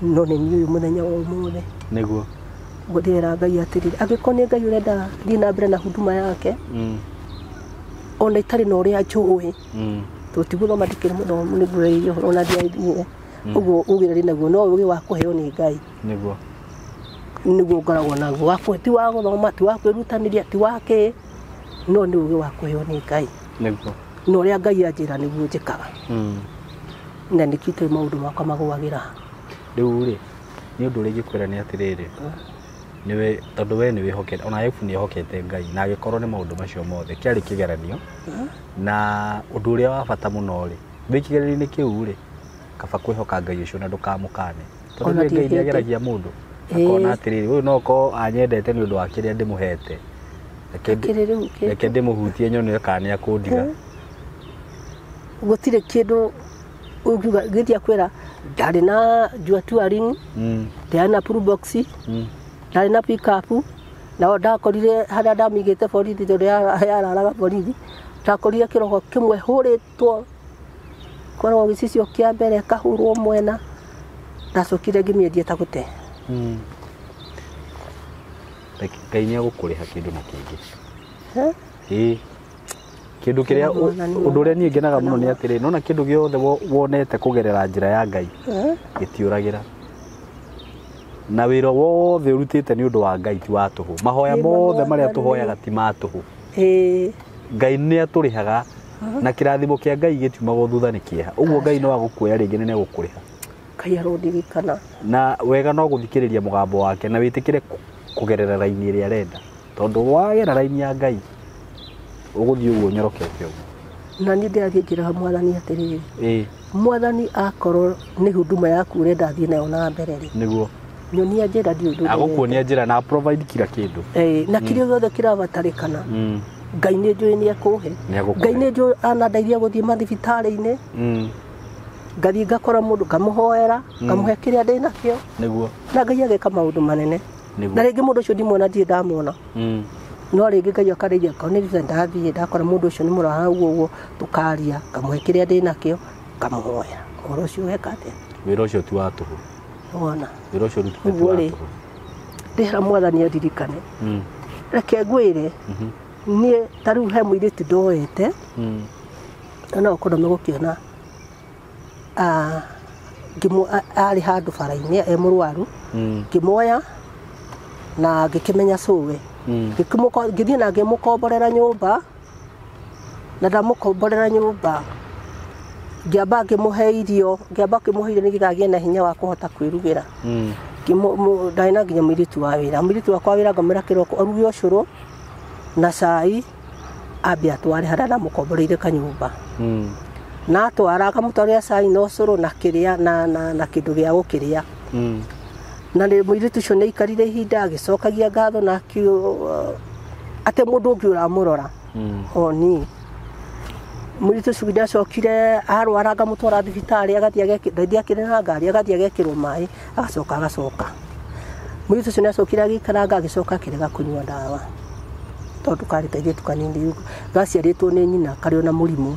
no ni niu muthenya wa umuthe niguo ngudira Ngai atirire agikonie Ngai urenda thii na mbere na huduma yake ona itari no ria njui tutiguthoma ndikiri muthomu nigureirio ona ndiaithie uguo ugirari naguo no ugi wa kuheo ni Ngai niguo ngoragwo naguo wakwa ti wa guthoma ti wa kwirutaniria ti wake no ni ugi wa kuheo ni Ngai niguo no ria Ngai anjira niguo njikaga na nikite maundu makwa magwagira riu ri ni undu ri gikwira ni atiriri niwe tondu we ni wihokete ona Ayubu ni hokete Ngai na agikorwo ni maundu macio mothe kiari kigeranio na undu uria wa bata muno ri wikigeranio kiu ri kaba kwihoka Ngai ucio na ndukamukane tondu Ngai ni ageragia mundu akona atiriri uyu no ko anyendete ni undu wa kiria ndimuhete reke ndimuhutie nyone kana akundiga gutire kindu ugiuga githia kwira ndari na jua touring ndari na pool box ndari na pick up na ndakorire haria ndamigite borithi tondu yararaga borithi ndakorire kiroko kimwe huritwo korwo gicicio kia mbere kahurwo mwena ndacokire ngimiendie ta gute Ngai nĩ agũkũrĩha kĩndũ na kĩngĩ kĩndũ kĩrĩa ũndũ ũrĩa niĩ ngenaga mũno nĩ atĩrĩ nona kĩndũ gĩothe wonete kũgerera njĩra ya Ngai gĩtiũragĩra na wĩra wothe ũrutĩte nĩ ũndũ wa Ngai ti wa tũhũ mahoya mothe marĩa tũhoyaga ti ma tũhũ Ngai nĩ atũrĩhaga na kĩrathimo kĩa Ngai gĩtiumagwo thutha nĩ kĩeha ũguo Ngai no agũkuoya rĩngĩ nĩ egũkũrĩha Ngai arondirikana na wega no gũthikĩrĩria mũgambo wake na wĩtĩkĩre kũgerera raini ĩrĩa arenda tondũ wagera raini ya Ngai ũgũthiĩ ũguo nyorokete ũguo na nĩ ndĩrathiĩ njĩraga mwathani atĩrĩrĩ mwathani akorwo nĩ huduma yaku ũrenda thiĩ nayo na mbere rĩ nĩguo nyonia njĩra ndiũ ũndũ agũkuonia njĩra na provide kila kĩndũ na kĩrĩa gĩothe kĩrabatarĩkana Ngai nĩ njũĩ nĩ ekũhe Ngai nĩ njũĩ anandeithia gũthiĩ mathibitarĩ-inĩ ngathiĩ ngakora mũndũ ngamũhoera ngamũhe kĩrĩa ndĩ nakĩo nĩguo na Ngai ageka maũndũ manene na rĩngĩ mũndũ ũcio ndimwona ndirĩ ndamwona no rĩngĩ Ngai akarĩria konĩrĩte ndathiĩ ndakora mũndũ ũcio nĩ mũrara ũguo tũkaria ngamũhe kĩrĩa ndĩ nakĩo ngamũhoera ũhoro ũcio weka atĩa wĩra ũcio ti wa tũhũ wona wĩra ũcio ti wa tũhũ ndĩra mwathani aririkane reke ngwĩre niĩ ta rĩu he mũirĩtu ndoete ona ũkorwo megũkĩona arĩ handũ bara-inĩ e mũrwaru ngĩmuoya na ngĩkĩmenya cũwe ngĩthiĩ na ngĩmũkomborera nyũmba na ndamũkomborera nyũmba ngĩamba ngĩmũhe irio nĩgetha agĩe na hinya wa kũhota kwĩrugĩra ndarĩ na nginya mũirĩtu wa wĩra wĩra ngamwĩra kĩroko aruge ũcũrũ na cai ambe atware harĩa ndamũkomboreire kanyũmba na atwara akamũtwarĩra cai na ũcũrũ na kĩrĩa na kĩndũ gĩa gũkĩrĩa na mũirĩtu ũcio nĩ aikarire ihinda agĩcokagia ngatho na atĩ mũndũ ũngĩ ũramũrora oni mũirĩtu ũcio ndacokire arwara ngamũtwara thibitarĩ agathiĩ akĩrĩ na ngari agathiĩ agekĩrwo maĩ agacoka mũirĩtu ũcio nĩ acokire agĩikaranga agĩcoka akĩrega kũnyua ndawa tondũ karĩ kairĩtu kanini gaciarĩtwo nĩ nyina karĩ ona mũrimũ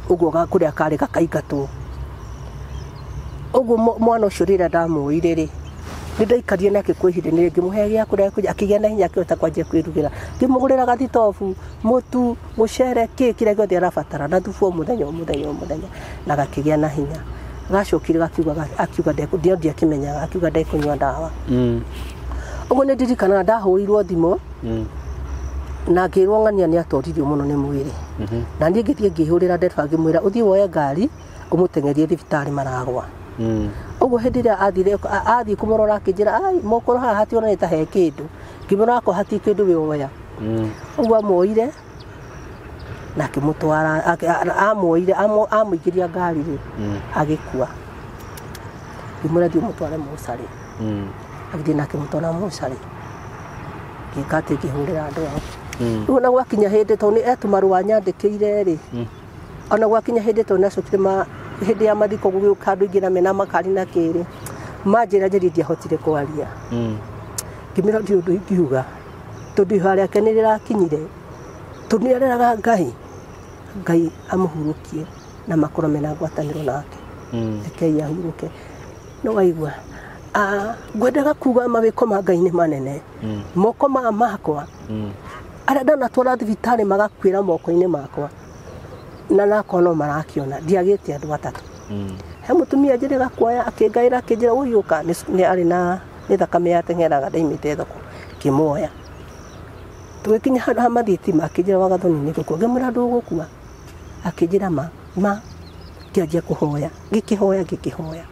ũguo kũrĩa karĩ gakaingatwo ũguo mwana ũcio rĩrĩa ndamuoire rĩ nĩ ndaikarire nake kwa ihinda nĩ ngĩmũhe gĩa kũrĩa akĩgĩa na hinya akĩhota kwanjia kwĩrugĩra ngĩmũgũrĩra gathitobu mũtu mũcere kĩrĩa gĩothe arabatara na thubu o mũthenya na gakĩgĩa na hinya gacokire akiuga ndiakĩmenyaga akiuga ndekũnyua ndawa ũguo nĩ ndirikanaga ndahũrirwo thimũ na ngĩrwo ng'ania nĩ atoririo mũno nĩ mwĩrĩ na niĩ ngĩthiĩ ngĩhũrĩra ndereba ngĩmwĩra ũthiĩ woye ngari ũmũteng'erie thibitarĩ maragwa ũguo hĩndĩ ĩrĩa athiĩ kũmũrora akĩnjĩra mokoro haha hationa nĩ ta he kĩndũ ngĩmwĩra akwa hatirĩ kĩndũ wĩoya ũguo amuoire na akĩmũtwara amuoire amũingĩria ngari rĩ agĩkua ngĩmwĩra thiĩ ũmũtware mũcarĩ agĩthiĩ na akĩmũtwara mũcarĩ ngĩka atĩ ngĩhũrĩra andũ ao rĩu ona gwakinya hĩndĩ tondũ nĩ etũmarũa nyandĩkĩire rĩ ona gwakinya hĩndĩ tondũ nĩ acokire hĩndĩ ya mathiko gũgĩũka andũ aingĩ na mena makari na kĩrĩ manjĩra njĩra ndiahotire kwaria ngĩmĩra ndiũ ũndũ ingiuga tondũ ihoya rĩake nĩ rĩrakinyire tondũ nĩ areraga Ngai amũhurũkie na makorwo mena ngwatanĩro nake rekei ahurũke no waigua ngwendaga kuga mawĩko ma Ngai nĩ manene moko makwa arĩa ndanatwara thibitarĩ magakuĩra moko-inĩ makwa na nakwa no marakĩona ndiagĩte andũ atatũ he mũtumia njĩrĩga kuoya akĩngaĩra akĩnjĩra ũhiũka nĩ arĩ na nĩ thakame yateng'eraga ndaimĩte thoko ngĩmuoya tũgĩkinya handũ ha mathitima akĩnjĩra Wagathoni nĩ gũkua ngĩmwĩra ndũgũkua akĩnjĩra ma ngĩanjia kũhoya ngĩkĩhoya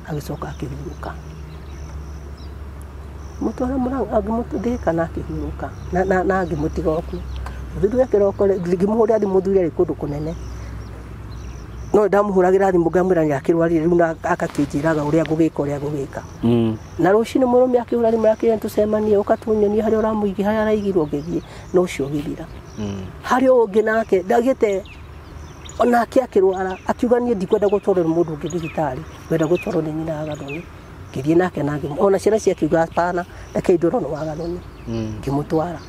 agĩcoka akĩhurũka mũtwara mũrango angĩmũthĩka na akĩhurũka na angĩmũtiga okuo thutha kĩroko ngĩmũhũrĩra thimũ mũthuri arĩ kũndũ kũnene no ndamũhũragĩra thimũ ngamwĩra nĩ akĩrwarire rĩu na agakĩnjĩraga ũrĩa ngũgĩka na rũciinĩ mũrũme akĩhũra thimũ akĩnjĩra tũcemanie ũka tũnyonie harĩa ũramũigi harĩa araigirwo ngĩthiĩ no ũcio ũgĩthira harĩa ũngĩ nake ndagĩte onake akĩrwara akiuga niĩ ndikwenda gũtwarwo mũndũ ũngĩ thibitarĩ ngwenda gũtwarwo nĩ nyina Wagathoni Kithi nake na ona ciana ciakiuga pana reke indoro no wagaroni ngimutwara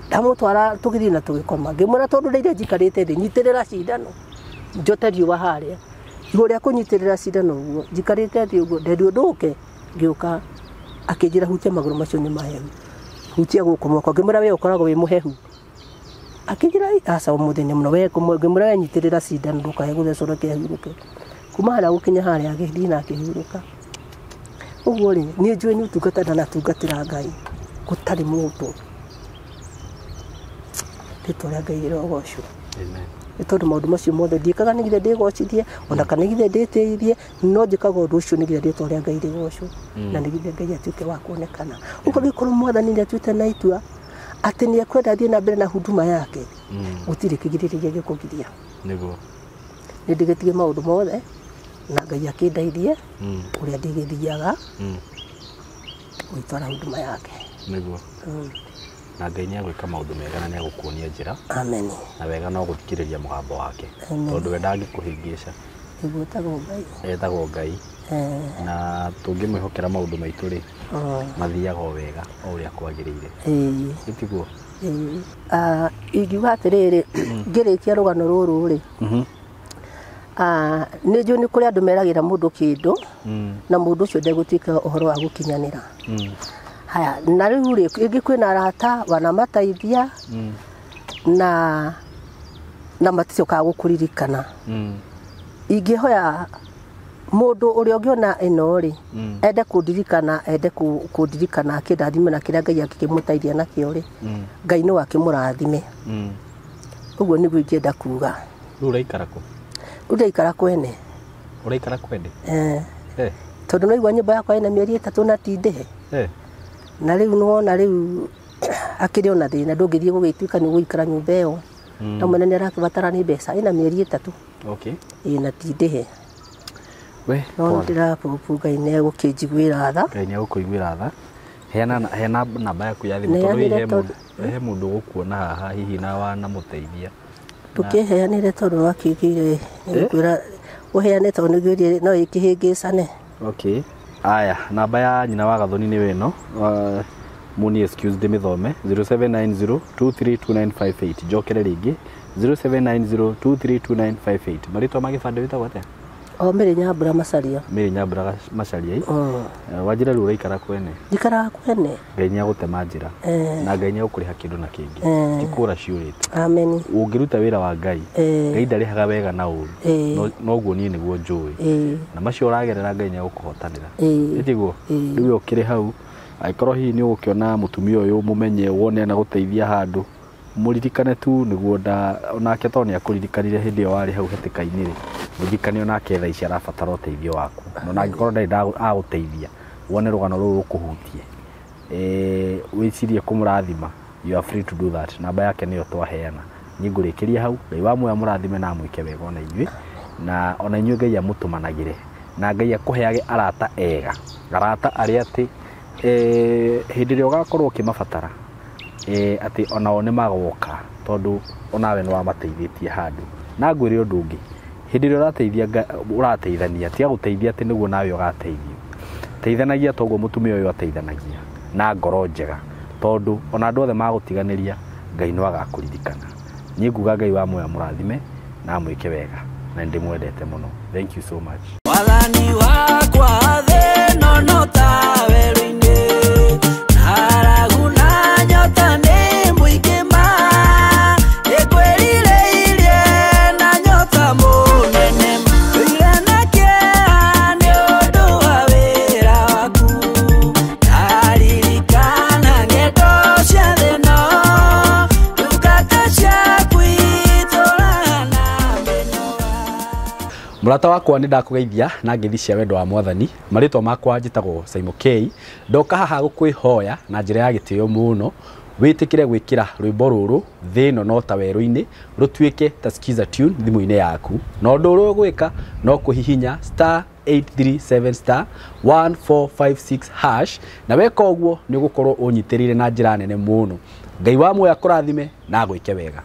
ndamutwara tugithi na tugikoma ngimura tondu ndeire njikarite thi nyitirira cindano njote riuwa haria igå kunyitirira cindano guo njikarite thi uguo nderio nduke ngiuka akinjira hutia maguru macio ni mahehu hutia guku moko ngimura we ukoragwo wi muhehu akinjira aca umuthenya muno we ngimura we nyitirira cindano ndukahe guthecwo kehuruke kuma haria gukinya haria agithi na akihuruka uguo ri ni njui ni utungata na tungatira Ngai gutari mundu ritwa Ngai rogocwo amen tondu maundu macio mothe ndikaga nigithe ndigocithie ona kana nigithe nditiirie no njikaga undu ucio nigithe ritwa Ngai rigocwo na nigithe Ngai atuike wa kuonekana uko gikorwo mwathani ni atuite na itua ati ni ekwenda thie na mbere na huduma yake gutire kigiriria gikugiria niguo nindigitige maundu mothe na Ngai akindeithie uria ndigithiaga gwitwara huduma yake niguo na Ngai ni agwika maundu mega na ni agukuonia njira amen na wega no guthikiriria mugambo wake tondu we ndangikuhingica etagwo Ngai na tungimwihokera maundu maitu ri mathiaga wega o uria kwagiriire itiguo ingiuga atiriri ngirikia rugano ruru ri ni njui ni kuri andu meragira mundu kindu na mundu ucio ndegutika uhoro wa gukinyanira haya na riu ri ingi kwina arata wanamateithia na maticoka gukuririkana ingihoya mundu uria ungiona ino ri ende kundirikana akindathime na kiria Ngai akimuteithia nakio ri Ngai no akimurathime uguo niguo ingienda kuga riu uraikara ku uraikara kwene uraikara kwende tondu no igwa nyumba yakwa ina mieri 3 na tindihe na riu nuona riu akiri ona thina ndungithie gugituika ni guikara nyumba iyo na munene arakibatara ni mbeca ina mieri 3 okay ina tindihe we no ndira popu Ngai ne gukinjiguira tha Ngai ne gukuiguira tha hena namba yaku ya thimu tondu he mundu gukuona haha hihi na wana muteithia tukiheanire tondu wakigire nigukwira uheane tondu nigurie no ikihingicane okay aya namba ya nyina wa Gathoni ni weno muni excuse de mithome 0790232958 jokere ringi 0790232958 marito magifande witagwo atia Mary Nyambura Macharia Mary Nyambura Macharia wajira rura ikara kwene ikara kwene Ngai ni agutema njira na Ngai ni agukuriha kindu na kingi tikura ciurite amen ungiruta wira wa Ngai Ngai ndarihaga wega na uru no guo ni niguo njui na macio uragerera Ngai ni agukuhotanira itiguo riu ukiri hau aikorwo hihi ni ugukiona mutumia uyu mumenye wone na guteithia handu muririkane tu niguo onake to ni akuririkanire hindi yo wari hau hatikaini ri muririkane onake tha ici arabatara uteithio waku no nangikorwo ndari aguteithia wone rugano ruru rukuhutie wicirie kumurathima you are free to do that namba yake niyo twaheana nyingurikiria hau Ngai wa muya murathime na mwike wega ona inyui na ona inyui Ngai amutumanagire na Ngai akuheage arata ega arata aria ati hindi ria ugakorwo ukimabatara ati ona one magoka tondu onawe no amateithĩtie handu na ngwire undu ungi hindi ria urateithania tia guteithia ati niguo nawe ugateithio teithanagia toguo mutumia uyu ateithanagia na ngoro njega tondu ona andu othe magutiganiria Ngai no agakuririkana ni nguga Ngai wa muya murathime na mwike wega na ndimwendete muno thank you so much wathani wakwa the no tawe Murata wakwa ni ndakugeithia na ngithi cia wendo wa mwathani maritwa makwa njitagwo Simon K ndoka haha gukwihoya na njira ya gitio muno witikire gwikira rwimbo ruru thino no ta weru-ini rutuike ta skiza tune thimu-ini yaku no nduru gwika no kuhihinya *837*1456# na weka uguo ni gukorwo unyitirire na njira nene muno Ngai wa muya kurathime na gwike wega.